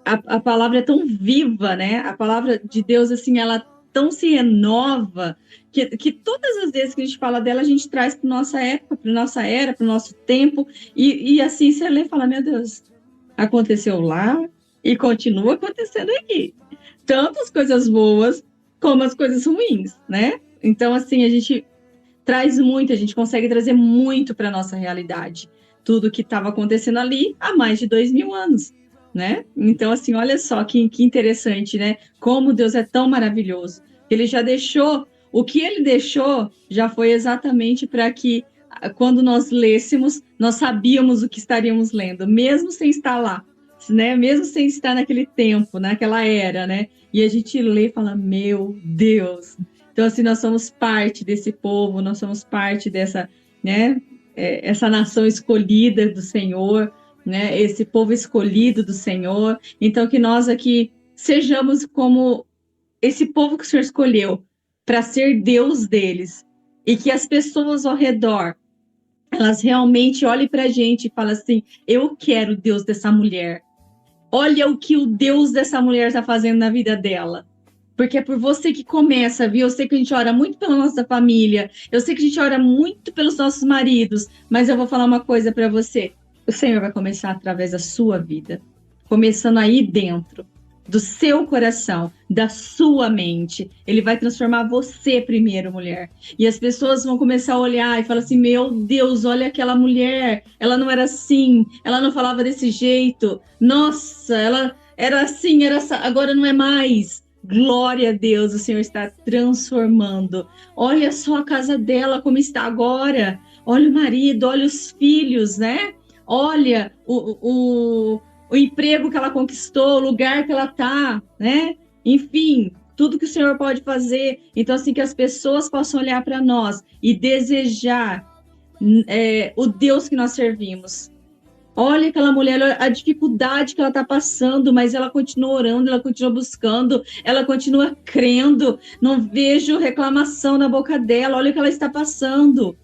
a palavra é tão viva, né? A palavra de Deus, assim, ela tão se renova, que todas as vezes que a gente fala dela, a gente traz para nossa época, para nossa era, para o nosso tempo, e assim você lê e fala, meu Deus, aconteceu lá e continua acontecendo aqui. Tanto as coisas boas como as coisas ruins, né? Então, assim, a gente traz muito, a gente consegue trazer muito para a nossa realidade. Tudo que estava acontecendo ali há mais de 2000 anos, né? Então, assim, olha só que interessante, né? Como Deus é tão maravilhoso. Ele já deixou, o que ele deixou já foi exatamente para que, quando nós lêssemos, nós sabíamos o que estaríamos lendo, mesmo sem estar lá, né? Mesmo sem estar naquele tempo, naquela era, né? E a gente lê e fala, meu Deus. Então, assim, nós somos parte desse povo, nós somos parte dessa, né? Essa nação escolhida do Senhor, né? Esse povo escolhido do Senhor. Então, que nós aqui sejamos como esse povo que o Senhor escolheu para ser Deus deles, e que as pessoas ao redor, elas realmente olhem para a gente e falem assim, eu quero o Deus dessa mulher. Olha o que o Deus dessa mulher está fazendo na vida dela. Porque é por você que começa, viu? Eu sei que a gente ora muito pela nossa família, eu sei que a gente ora muito pelos nossos maridos, mas eu vou falar uma coisa para você. O Senhor vai começar através da sua vida, começando aí dentro do seu coração, da sua mente. Ele vai transformar você primeiro, mulher. E as pessoas vão começar a olhar e falar assim, meu Deus, olha aquela mulher, ela não era assim, ela não falava desse jeito, nossa, ela era assim, agora não é mais. Glória a Deus, o Senhor está transformando. Olha só a casa dela como está agora. Olha o marido, olha os filhos, né? Olha o emprego que ela conquistou, o lugar que ela está, né? Enfim, tudo que o Senhor pode fazer. Então, assim, que as pessoas possam olhar para nós e desejar o Deus que nós servimos. Olha aquela mulher, a dificuldade que ela está passando, mas ela continua orando, ela continua buscando, ela continua crendo. Não vejo reclamação na boca dela. Olha o que ela está passando,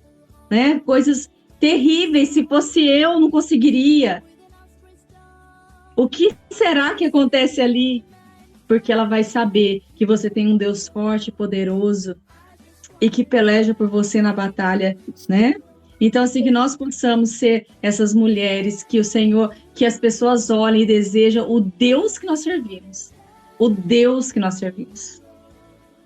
né? Coisas terríveis. Se fosse eu, não conseguiria. O que será que acontece ali? Porque ela vai saber que você tem um Deus forte, poderoso e que peleja por você na batalha, né? Então, assim, que nós possamos ser essas mulheres que o Senhor, que as pessoas olhem e desejam o Deus que nós servimos. O Deus que nós servimos.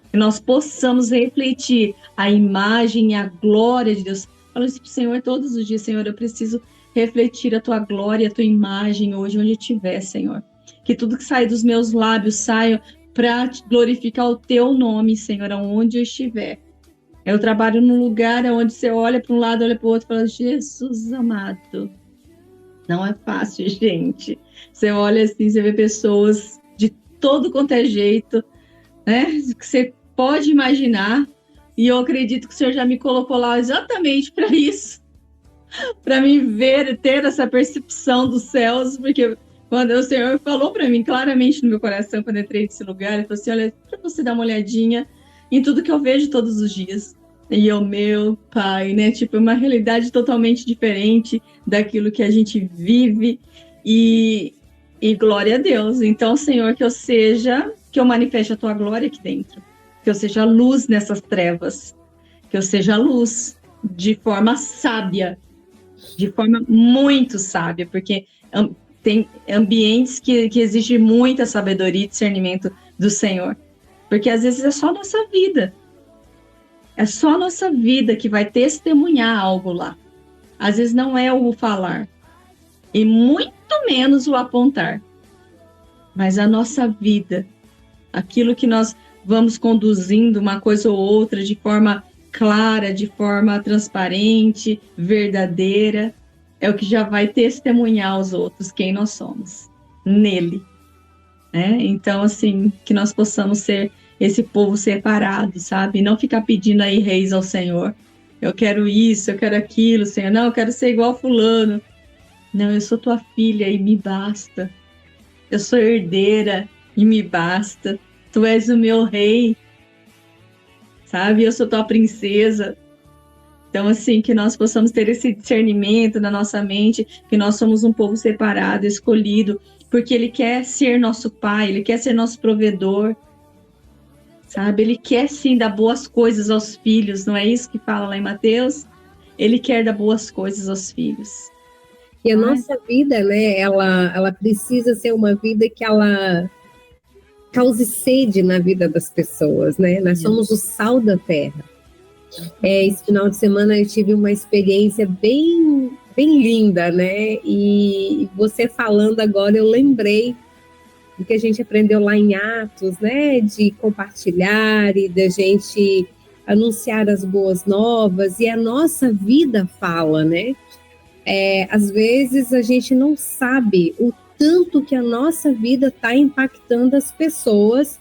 Que nós possamos refletir a imagem e a glória de Deus. Fala isso para o Senhor todos os dias, Senhor, eu preciso refletir a tua glória, a tua imagem hoje, onde eu estiver, Senhor. Que tudo que sai dos meus lábios saia para glorificar o teu nome, Senhor, aonde eu estiver. Eu trabalho num lugar onde você olha para um lado, olha para o outro e fala, Jesus amado. Não é fácil, gente. Você olha assim, você vê pessoas de todo quanto é jeito, né? Que você pode imaginar. E eu acredito que o Senhor já me colocou lá exatamente para isso. Para me ver, ter essa percepção dos céus, porque quando o Senhor falou para mim claramente no meu coração, quando eu entrei nesse lugar, ele falou assim, olha, para você dar uma olhadinha em tudo que eu vejo todos os dias. E o meu pai, né? Tipo, uma realidade totalmente diferente daquilo que a gente vive. E glória a Deus. Então, Senhor, que eu manifeste a tua glória aqui dentro. Que eu seja luz nessas trevas. Que eu seja luz de forma sábia. De forma muito sábia. Porque tem ambientes que exigem muita sabedoria e discernimento do Senhor. Porque às vezes é só a nossa vida. É só a nossa vida que vai testemunhar algo lá. Às vezes não é o falar. E muito menos o apontar. Mas a nossa vida, aquilo que nós vamos conduzindo uma coisa ou outra de forma clara, de forma transparente, verdadeira, é o que já vai testemunhar aos outros quem nós somos. Nele. Né? Então, assim, que nós possamos ser esse povo separado, sabe? Não ficar pedindo aí reis ao Senhor. Eu quero isso, eu quero aquilo, Senhor. Não, eu quero ser igual fulano. Não, eu sou tua filha e me basta. Eu sou herdeira e me basta. Tu és o meu rei, sabe? Eu sou tua princesa. Então, assim, que nós possamos ter esse discernimento na nossa mente, que nós somos um povo separado, escolhido, porque Ele quer ser nosso Pai, Ele quer ser nosso provedor, sabe? Ele quer, sim, dar boas coisas aos filhos, não é isso que fala lá em Mateus? Ele quer dar boas coisas aos filhos. E a nossa vida, né, ela precisa ser uma vida que ela cause sede na vida das pessoas, né? Nós somos o sal da terra. Esse final de semana eu tive uma experiência bem linda, né? E você falando agora, eu lembrei do que a gente aprendeu lá em Atos, né? De compartilhar e da gente anunciar as boas novas, e a nossa vida fala, né? Às vezes a gente não sabe o tanto que a nossa vida está impactando as pessoas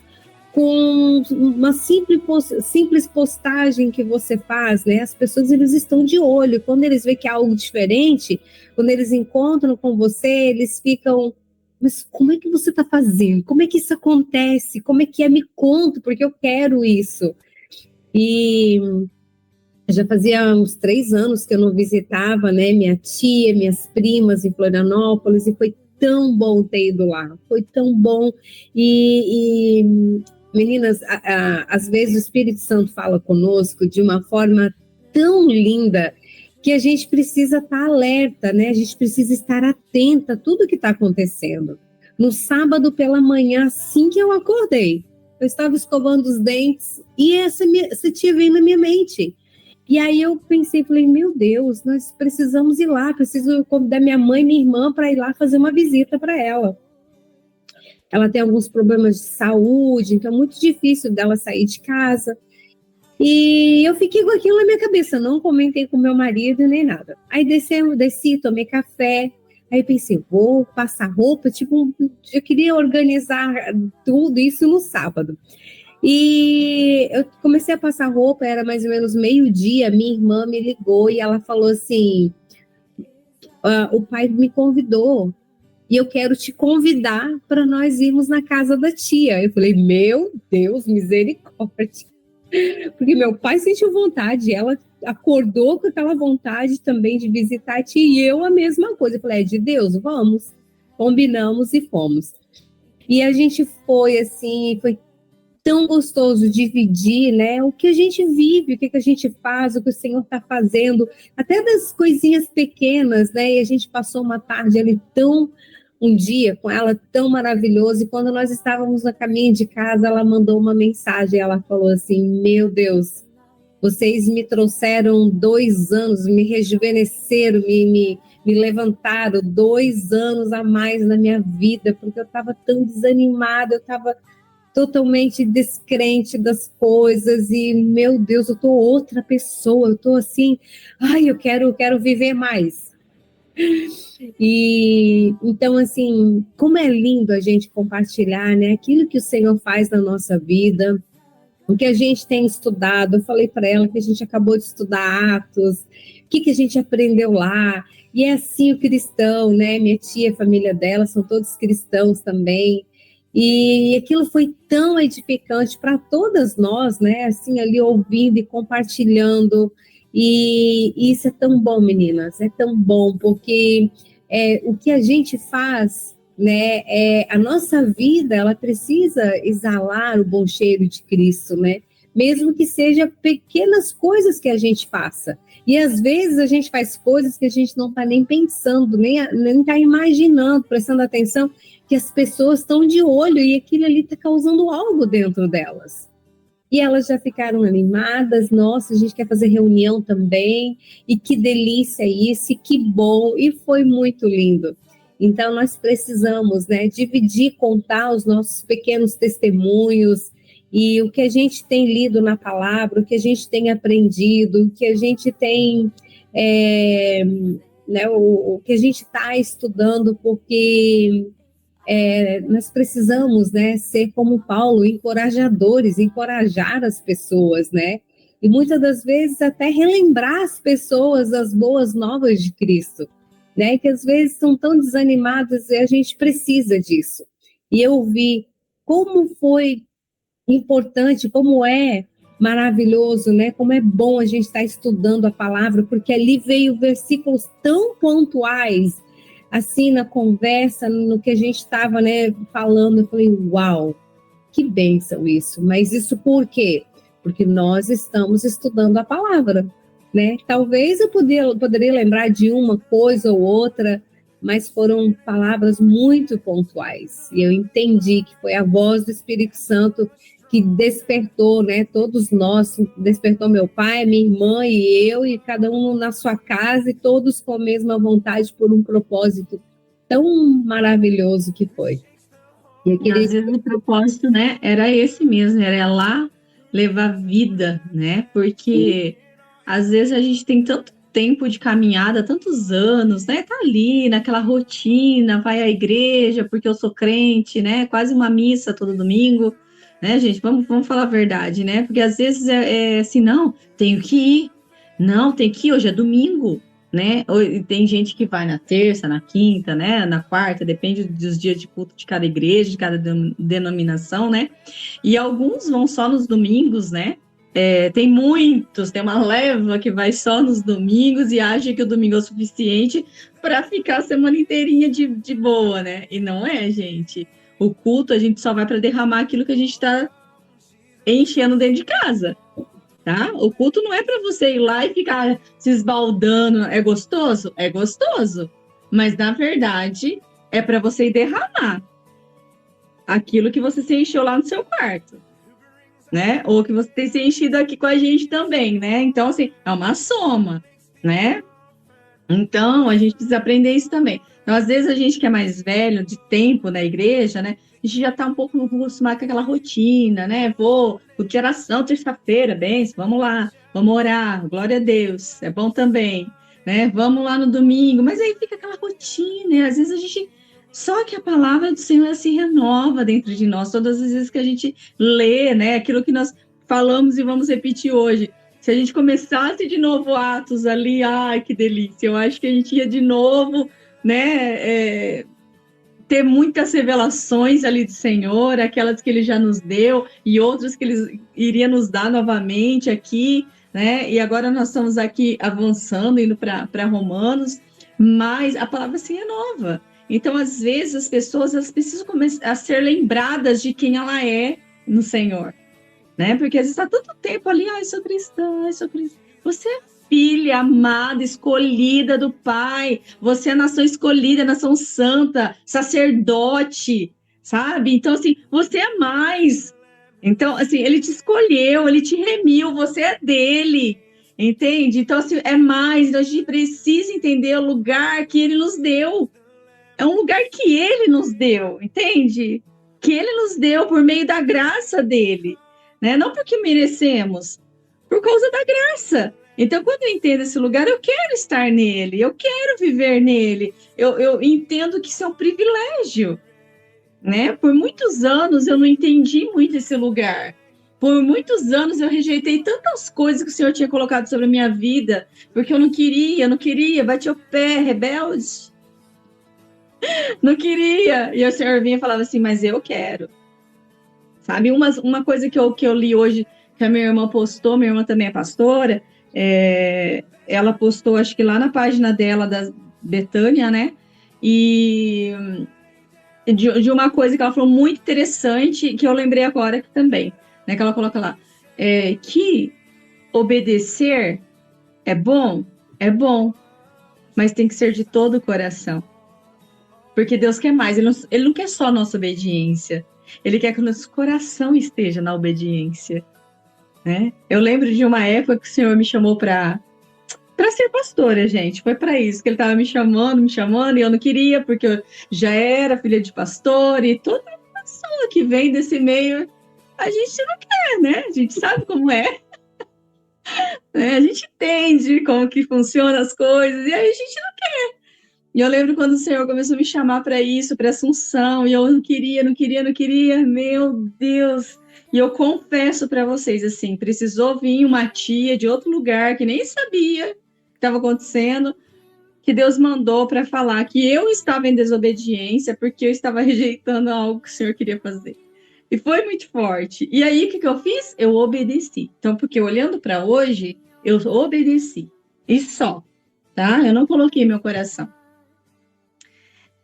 com uma simples postagem que você faz, né? As pessoas, eles estão de olho. Quando eles veem que é algo diferente, quando eles encontram com você, eles ficam mas como é que você está fazendo? Como é que isso acontece? Como é que é? Me conta, porque eu quero isso. E já fazia uns 3 anos que eu não visitava, né, minha tia, minhas primas em Florianópolis, e foi tão bom ter ido lá, foi tão bom. E meninas, às vezes o Espírito Santo fala conosco de uma forma tão linda que a gente precisa estar alerta, né? A gente precisa estar atenta a tudo que está acontecendo. No sábado pela manhã, assim que eu acordei, eu estava escovando os dentes e essa tia veio na minha mente. E aí eu pensei, falei, meu Deus, nós precisamos ir lá, preciso convidar minha mãe e minha irmã para ir lá fazer uma visita para ela. Ela tem alguns problemas de saúde, então é muito difícil dela sair de casa. E eu fiquei com aquilo na minha cabeça, não comentei com meu marido nem nada. Aí desci, tomei café, aí pensei, vou passar roupa, tipo, eu queria organizar tudo isso no sábado. E eu comecei a passar roupa, era mais ou menos meio-dia, minha irmã me ligou e ela falou assim, o pai me convidou e eu quero te convidar para nós irmos na casa da tia. Eu falei, meu Deus, misericórdia. Porque meu pai sentiu vontade, ela acordou com aquela vontade também de visitar a tia, e eu a mesma coisa. Eu falei, é de Deus, vamos. Combinamos e fomos. E a gente foi assim, foi tão gostoso dividir, né, o que a gente vive, o que a gente faz, o que o Senhor está fazendo, até das coisinhas pequenas, né, e a gente passou uma tarde ali um dia com ela tão maravilhoso, e quando nós estávamos no caminho de casa, ela mandou uma mensagem, ela falou assim, meu Deus, vocês me trouxeram 2 anos, me rejuvenesceram, me levantaram 2 anos a mais na minha vida, porque eu estava tão desanimada, eu estava totalmente descrente das coisas, e meu Deus, eu tô outra pessoa, eu tô assim, ai, eu quero viver mais. E então, assim, como é lindo a gente compartilhar, né, aquilo que o Senhor faz na nossa vida, o que a gente tem estudado. Eu falei para ela que a gente acabou de estudar Atos, o que a gente aprendeu lá, e é assim o cristão, né, minha tia, a família dela, são todos cristãos também, e aquilo foi tão edificante para todas nós, né, assim, ali ouvindo e compartilhando, e isso é tão bom, meninas, é tão bom, porque o que a gente faz, né, a nossa vida, ela precisa exalar o bom cheiro de Cristo, né, mesmo que seja pequenas coisas que a gente faça, e às vezes a gente faz coisas que a gente não está nem pensando, nem está imaginando, prestando atenção, que as pessoas estão de olho e aquilo ali está causando algo dentro delas. E elas já ficaram animadas, nossa, a gente quer fazer reunião também, e que delícia isso, e que bom, e foi muito lindo. Então, nós precisamos, né, dividir, contar os nossos pequenos testemunhos, e o que a gente tem lido na palavra, o que a gente tem aprendido, o que a gente tem, né, o que a gente está estudando, porque nós precisamos, né, ser como Paulo, encorajadores, encorajar as pessoas, né? E muitas das vezes até relembrar as pessoas as boas novas de Cristo, né? Que às vezes estão tão desanimadas e a gente precisa disso. E eu vi como foi importante, como é maravilhoso, né? Como é bom a gente estar estudando a palavra, porque ali veio versículos tão pontuais, assim, na conversa, no que a gente estava, né, falando. Eu falei, uau, que bênção isso. Mas isso por quê? Porque nós estamos estudando a palavra, né? Talvez eu poderia lembrar de uma coisa ou outra, mas foram palavras muito pontuais. E eu entendi que foi a voz do Espírito Santo que despertou, né, todos nós, despertou meu pai, minha irmã e eu, e cada um na sua casa, e todos com a mesma vontade por um propósito tão maravilhoso que foi. E às vezes o propósito, né, era esse mesmo, era lá levar vida, né, porque às vezes a gente tem tanto tempo de caminhada, tantos anos, né, tá ali naquela rotina, vai à igreja porque eu sou crente, né, quase uma missa todo domingo, né, gente, vamos falar a verdade, né, porque às vezes é assim, não, tenho que ir, hoje é domingo, né? Tem gente que vai na terça, na quinta, né? Na quarta, depende dos dias de culto de cada igreja, de cada denominação, né? E alguns vão só nos domingos, né? Tem muitos, tem uma leva que vai só nos domingos e acha que o domingo é o suficiente para ficar a semana inteirinha de boa, né? E não é, gente. O culto a gente só vai para derramar aquilo que a gente está enchendo dentro de casa, tá? O culto não é para você ir lá e ficar se esbaldando. É gostoso? É gostoso. Mas, na verdade, é para você ir derramar aquilo que você se encheu lá no seu quarto, né? Ou que você tem se enchido aqui com a gente também, né? Então, assim, é uma soma, né? Então, a gente precisa aprender isso também. Então, às vezes, a gente que é mais velho, de tempo na igreja, né? A gente já está um pouco acostumado com aquela rotina, né? Vou, geração, terça-feira, bem, vamos lá, vamos orar, glória a Deus, é bom também, né? Vamos lá no domingo, mas aí fica aquela rotina, e às vezes a gente. Só que a palavra do Senhor se renova dentro de nós, todas as vezes que a gente lê, né? Aquilo que nós falamos e vamos repetir hoje. Se a gente começasse de novo Atos ali, ai, que delícia, eu acho que a gente ia de novo, né? Ter muitas revelações ali do Senhor, aquelas que Ele já nos deu e outras que Ele iria nos dar novamente aqui, né? E agora nós estamos aqui avançando, indo para Romanos, mas a palavra se renova. Então, às vezes, as pessoas elas precisam começar a ser lembradas de quem ela é no Senhor, né? Porque às vezes está tanto tempo ali, ai, sou cristã, ai, sou cristã. Você é filha amada, escolhida do Pai. Você é nação escolhida, nação santa, sacerdote, sabe? Então, assim, você é mais. Então, assim, Ele te escolheu, Ele te remiu, você é dele, entende? Então, assim, é mais. Então, a gente precisa entender o lugar que Ele nos deu. É um lugar que Ele nos deu, entende? Que Ele nos deu por meio da graça dele, né? Não porque merecemos, por causa da graça. Então, quando eu entendo esse lugar, eu quero estar nele, eu quero viver nele. Eu entendo que isso é um privilégio, né? Por muitos anos eu não entendi muito esse lugar. Por muitos anos eu rejeitei tantas coisas que o Senhor tinha colocado sobre a minha vida, porque eu não queria, bati o pé, rebelde. Não queria. E o Senhor vinha e falava assim, mas eu quero. Sabe, uma coisa que eu li hoje, que a minha irmã postou, minha irmã também é pastora, ela postou, acho que lá na página dela, da Betânia, né, e de uma coisa que ela falou muito interessante, que eu lembrei agora também, né, que ela coloca lá, que obedecer é bom, mas tem que ser de todo o coração, porque Deus quer mais, ele não quer só a nossa obediência, Ele quer que o nosso coração esteja na obediência, né? Eu lembro de uma época que o Senhor me chamou para ser pastora, gente. Foi para isso que Ele estava me chamando, e eu não queria, porque eu já era filha de pastor, e toda pessoa que vem desse meio, a gente não quer, né? A gente sabe como é. Né? A gente entende como que funcionam as coisas, e aí a gente não quer. E eu lembro quando o Senhor começou a me chamar para isso, para essa unção, e eu não queria, meu Deus. E eu confesso para vocês, assim, precisou vir uma tia de outro lugar que nem sabia o que estava acontecendo, que Deus mandou para falar que eu estava em desobediência porque eu estava rejeitando algo que o Senhor queria fazer. E foi muito forte. E aí, o que eu fiz? Eu obedeci. Então, porque olhando para hoje, eu obedeci. E só, tá? Eu não coloquei meu coração.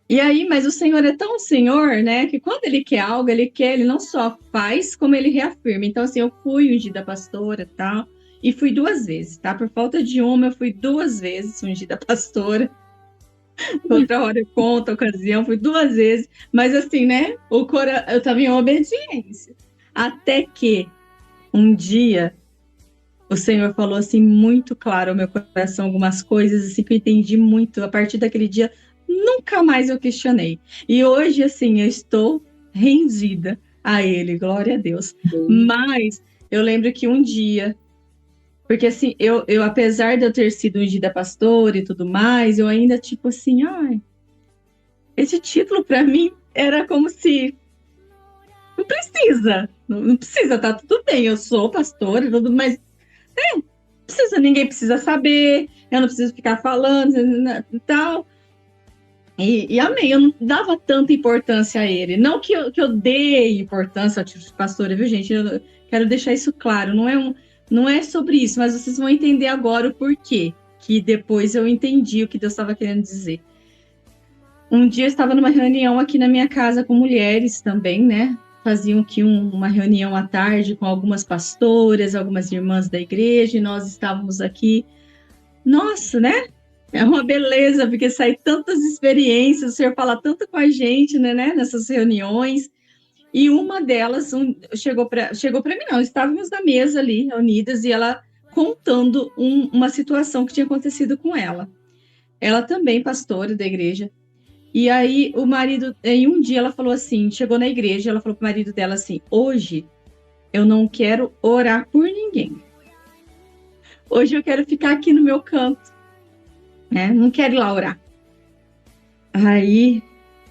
E aí, mas o Senhor é tão Senhor, né, que quando Ele quer algo, Ele não só faz, como Ele reafirma. Então, assim, eu fui ungida pastora e tal, e fui 2 vezes, tá? Por falta de uma, eu fui 2 vezes ungida pastora. Outra hora eu conto a ocasião, fui 2 vezes. Mas assim, né, eu estava em obediência. Até que, um dia, o Senhor falou, assim, muito claro ao meu coração, algumas coisas, assim, que eu entendi muito. A partir daquele dia, nunca mais eu questionei. E hoje, assim, eu estou rendida a Ele, glória a Deus. Mas eu lembro que um dia, porque assim, eu apesar de eu ter sido ungida pastora e tudo mais, eu ainda, tipo assim, ai, esse título para mim era como se não precisa, tá tudo bem, eu sou pastora, tudo, mas ninguém precisa saber, eu não preciso ficar falando e tal. E amém, eu não dava tanta importância a ele. Não que eu dei importância ao título de pastora, viu, gente? Eu quero deixar isso claro. Não é sobre isso, mas vocês vão entender agora o porquê. Que depois eu entendi o que Deus estava querendo dizer. Um dia eu estava numa reunião aqui na minha casa com mulheres também, né? Faziam aqui uma reunião à tarde com algumas pastoras, algumas irmãs da igreja, e nós estávamos aqui. Nossa, né? É uma beleza, porque sai tantas experiências, o Senhor fala tanto com a gente, né, nessas reuniões. E uma delas chegou para mim, não, estávamos na mesa ali, reunidas, e ela contando uma situação que tinha acontecido com ela. Ela também, pastora da igreja. E aí o marido, em um dia ela falou assim, chegou na igreja, ela falou para o marido dela assim, hoje eu não quero orar por ninguém. Hoje eu quero ficar aqui no meu canto, né? Não quero ir lá orar. Aí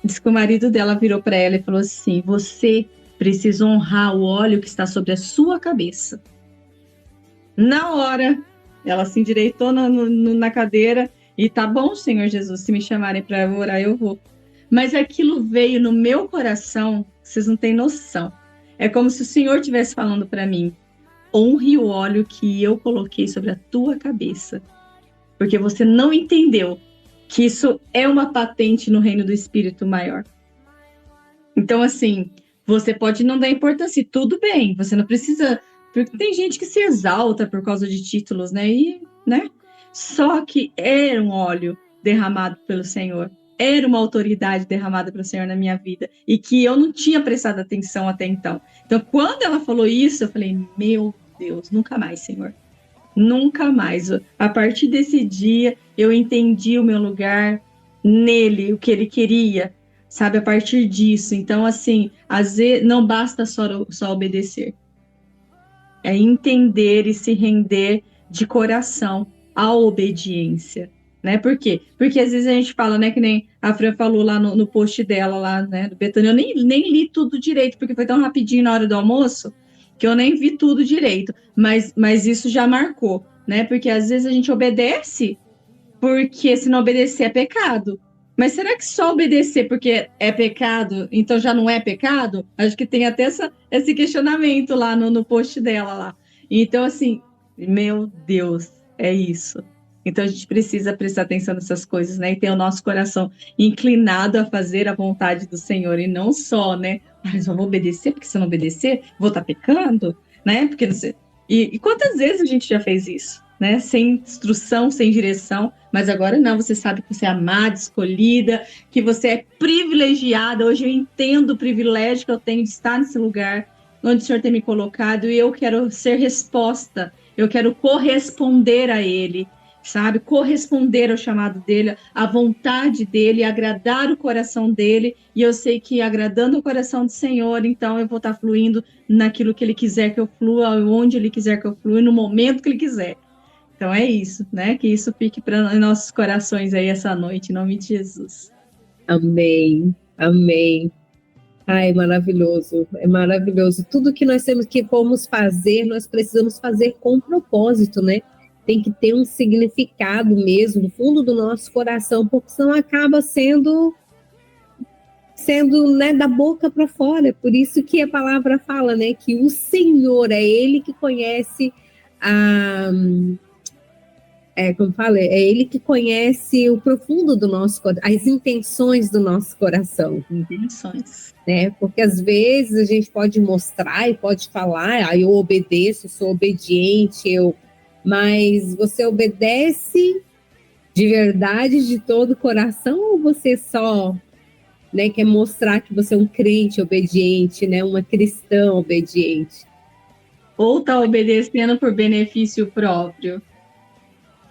diz que o marido dela virou para ela e falou assim, você precisa honrar o óleo que está sobre a sua cabeça. Na hora, ela se endireitou na cadeira e tá bom, Senhor Jesus, se me chamarem para orar, eu vou. Mas aquilo veio no meu coração, vocês não têm noção. É como se o Senhor estivesse falando para mim, honre o óleo que eu coloquei sobre a tua cabeça. Porque você não entendeu que isso é uma patente no reino do Espírito maior. Então, assim, você pode não dar importância, e tudo bem, você não precisa... Porque tem gente que se exalta por causa de títulos, né? Só que era um óleo derramado pelo Senhor, era uma autoridade derramada pelo Senhor na minha vida, e que eu não tinha prestado atenção até então. Então, quando ela falou isso, eu falei, meu Deus, nunca mais, Senhor. Nunca mais. A partir desse dia, eu entendi o meu lugar nele, o que ele queria, sabe? A partir disso. Então, assim, às vezes não basta só obedecer. É entender e se render de coração à obediência, né? Por quê? Porque às vezes a gente fala, né? Que nem a Fran falou lá no post dela, lá, né? Do Betânia. Eu nem li tudo direito, porque foi tão rapidinho na hora do almoço, que eu nem vi tudo direito. Mas isso já marcou, né? Porque às vezes a gente obedece, porque se não obedecer é pecado. Mas será que só obedecer porque é pecado, então já não é pecado? Acho que tem até esse questionamento lá no post dela lá. Então, assim, meu Deus, é isso. Então a gente precisa prestar atenção nessas coisas, né? E ter o nosso coração inclinado a fazer a vontade do Senhor, e não só, né? Mas eu vou obedecer, porque se eu não obedecer, vou estar pecando, né? Porque e quantas vezes a gente já fez isso? Né? Sem instrução, sem direção, mas agora não, você sabe que você é amada, escolhida, que você é privilegiada. Hoje eu entendo o privilégio que eu tenho de estar nesse lugar onde o Senhor tem me colocado, e eu quero ser resposta, eu quero corresponder a Ele, sabe? Corresponder ao chamado dele, à vontade dele, agradar o coração dele, e eu sei que agradando o coração do Senhor, então eu vou estar fluindo naquilo que Ele quiser que eu flua, onde Ele quiser que eu flua, no momento que Ele quiser. Então é isso, né? Que isso fique para nossos corações aí essa noite, em nome de Jesus. Amém, amém. Ai, maravilhoso, é maravilhoso. Tudo que nós temos que vamos fazer, nós precisamos fazer com propósito, né? Tem que ter um significado mesmo, no fundo do nosso coração, porque senão acaba sendo né, da boca para fora. Por isso que a palavra fala, né? Que o Senhor é Ele que conhece como falei, é Ele que conhece o profundo do nosso coração, as intenções do nosso coração. Intenções. Né? Porque às vezes a gente pode mostrar e pode falar, eu obedeço, sou obediente, mas você obedece de verdade, de todo o coração, ou você só, né, quer mostrar que você é um crente obediente, né, uma cristã obediente? Ou está obedecendo por benefício próprio.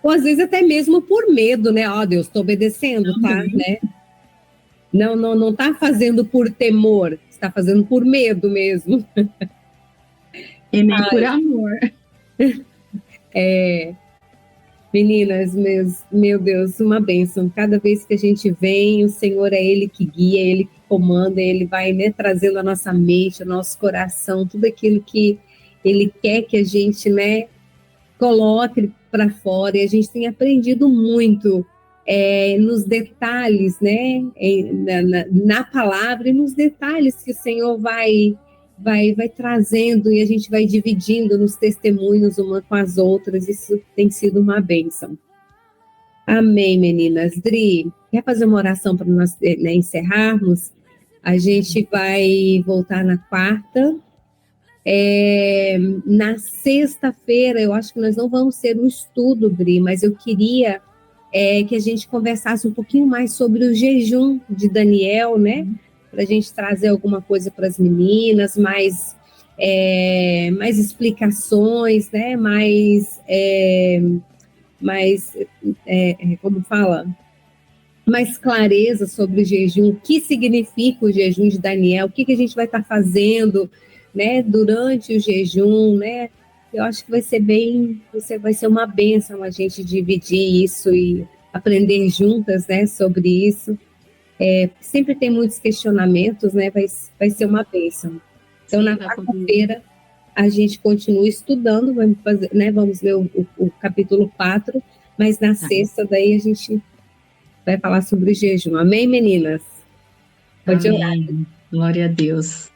Ou às vezes até mesmo por medo, né? Deus, estou obedecendo, tá? Né? Não está fazendo por temor, está fazendo por medo mesmo. E nem por amor. Meninas, meu Deus, uma bênção. Cada vez que a gente vem, o Senhor é Ele que guia, é Ele que comanda, Ele vai, né, trazendo a nossa mente, o nosso coração, tudo aquilo que Ele quer que a gente, né, coloque para fora, e a gente tem aprendido muito nos detalhes, né, na palavra e nos detalhes que o Senhor vai trazendo, e a gente vai dividindo nos testemunhos uma com as outras. Isso tem sido uma bênção. Amém, meninas. Dri, quer fazer uma oração para nós encerrarmos? A gente vai voltar na quarta. Na sexta-feira, eu acho que nós não vamos ter um estudo, Dri, mas eu queria que a gente conversasse um pouquinho mais sobre o jejum de Daniel, né? Para a gente trazer alguma coisa para as meninas, mais explicações, né? Como fala? Mais clareza sobre o jejum, o que significa o jejum de Daniel, o que a gente vai estar fazendo, né, durante o jejum, né? Eu acho que vai ser vai ser uma bênção a gente dividir isso e aprender juntas, né, sobre isso. Sempre tem muitos questionamentos, né? Vai ser uma bênção. Então, na quarta-feira, a gente continua estudando, vamos ler o capítulo 4, mas na sexta, daí a gente vai falar sobre o jejum. Amém, meninas? Pode orar. Glória a Deus.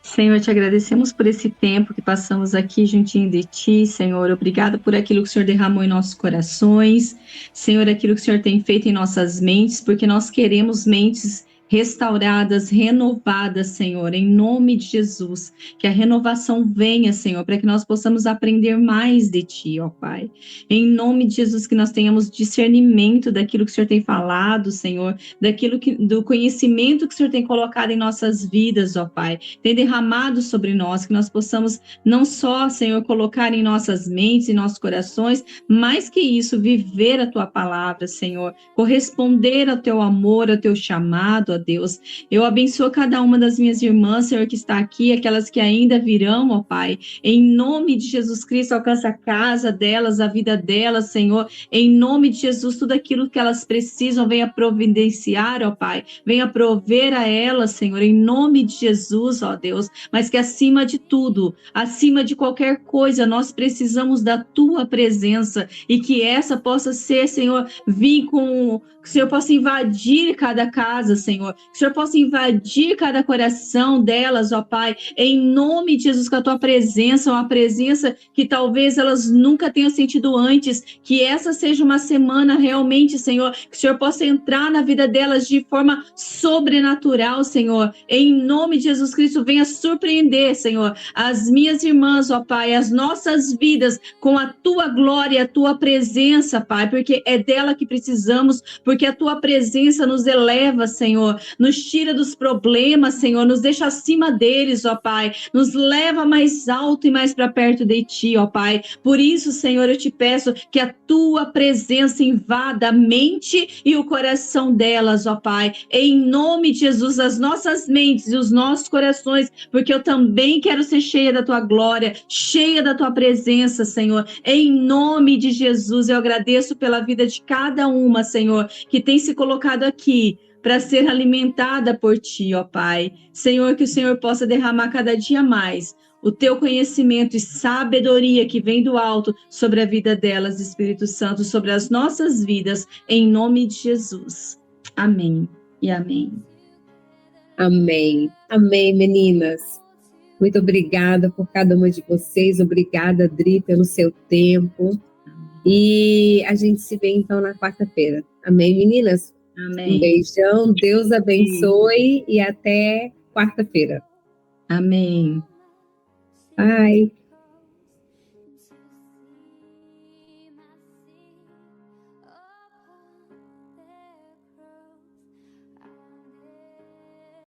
Senhor, te agradecemos por esse tempo que passamos aqui juntinho de Ti, Senhor. Obrigada por aquilo que o Senhor derramou em nossos corações. Senhor, aquilo que o Senhor tem feito em nossas mentes, porque nós queremos mentes restauradas, renovadas, Senhor, em nome de Jesus. Que a renovação venha, Senhor, para que nós possamos aprender mais de Ti, ó Pai. Em nome de Jesus, que nós tenhamos discernimento daquilo que o Senhor tem falado, Senhor, do conhecimento que o Senhor tem colocado em nossas vidas, ó Pai, tem derramado sobre nós, que nós possamos não só, Senhor, colocar em nossas mentes e nossos corações, mais que isso, viver a Tua palavra, Senhor, corresponder ao Teu amor, ao Teu chamado, ó Deus. Eu abençoo cada uma das minhas irmãs, Senhor, que está aqui, aquelas que ainda virão, ó Pai, em nome de Jesus Cristo, alcança a casa delas, a vida delas, Senhor, em nome de Jesus, tudo aquilo que elas precisam, venha providenciar, ó Pai, venha prover a elas, Senhor, em nome de Jesus, ó Deus, mas que acima de tudo, acima de qualquer coisa, nós precisamos da Tua presença, e que essa possa ser, Senhor, que o Senhor possa invadir cada casa, Senhor, que o Senhor possa invadir cada coração delas, ó Pai, em nome de Jesus, com a Tua presença, uma presença que talvez elas nunca tenham sentido antes, que essa seja uma semana realmente, Senhor, que o Senhor possa entrar na vida delas de forma sobrenatural, Senhor, em nome de Jesus Cristo, venha surpreender, Senhor, as minhas irmãs, ó Pai, as nossas vidas com a Tua glória, a Tua presença, Pai, porque é dela que precisamos, porque a Tua presença nos eleva, Senhor, nos tira dos problemas, Senhor, nos deixa acima deles, ó Pai, nos leva mais alto e mais para perto de Ti, ó Pai. Por isso, Senhor, eu te peço que a Tua presença invada a mente e o coração delas, ó Pai, em nome de Jesus, as nossas mentes e os nossos corações, porque eu também quero ser cheia da Tua glória, cheia da Tua presença, Senhor, em nome de Jesus. Eu agradeço pela vida de cada uma, Senhor, que tem se colocado aqui para ser alimentada por Ti, ó Pai. Senhor, que o Senhor possa derramar cada dia mais o Teu conhecimento e sabedoria que vem do alto sobre a vida delas, Espírito Santo, sobre as nossas vidas, em nome de Jesus. Amém e amém. Amém. Amém, meninas. Muito obrigada por cada uma de vocês. Obrigada, Dri, pelo seu tempo. E a gente se vê, então, na quarta-feira. Amém, meninas? Amém. Um beijão. Deus abençoe e até quarta-feira. Amém. Bye.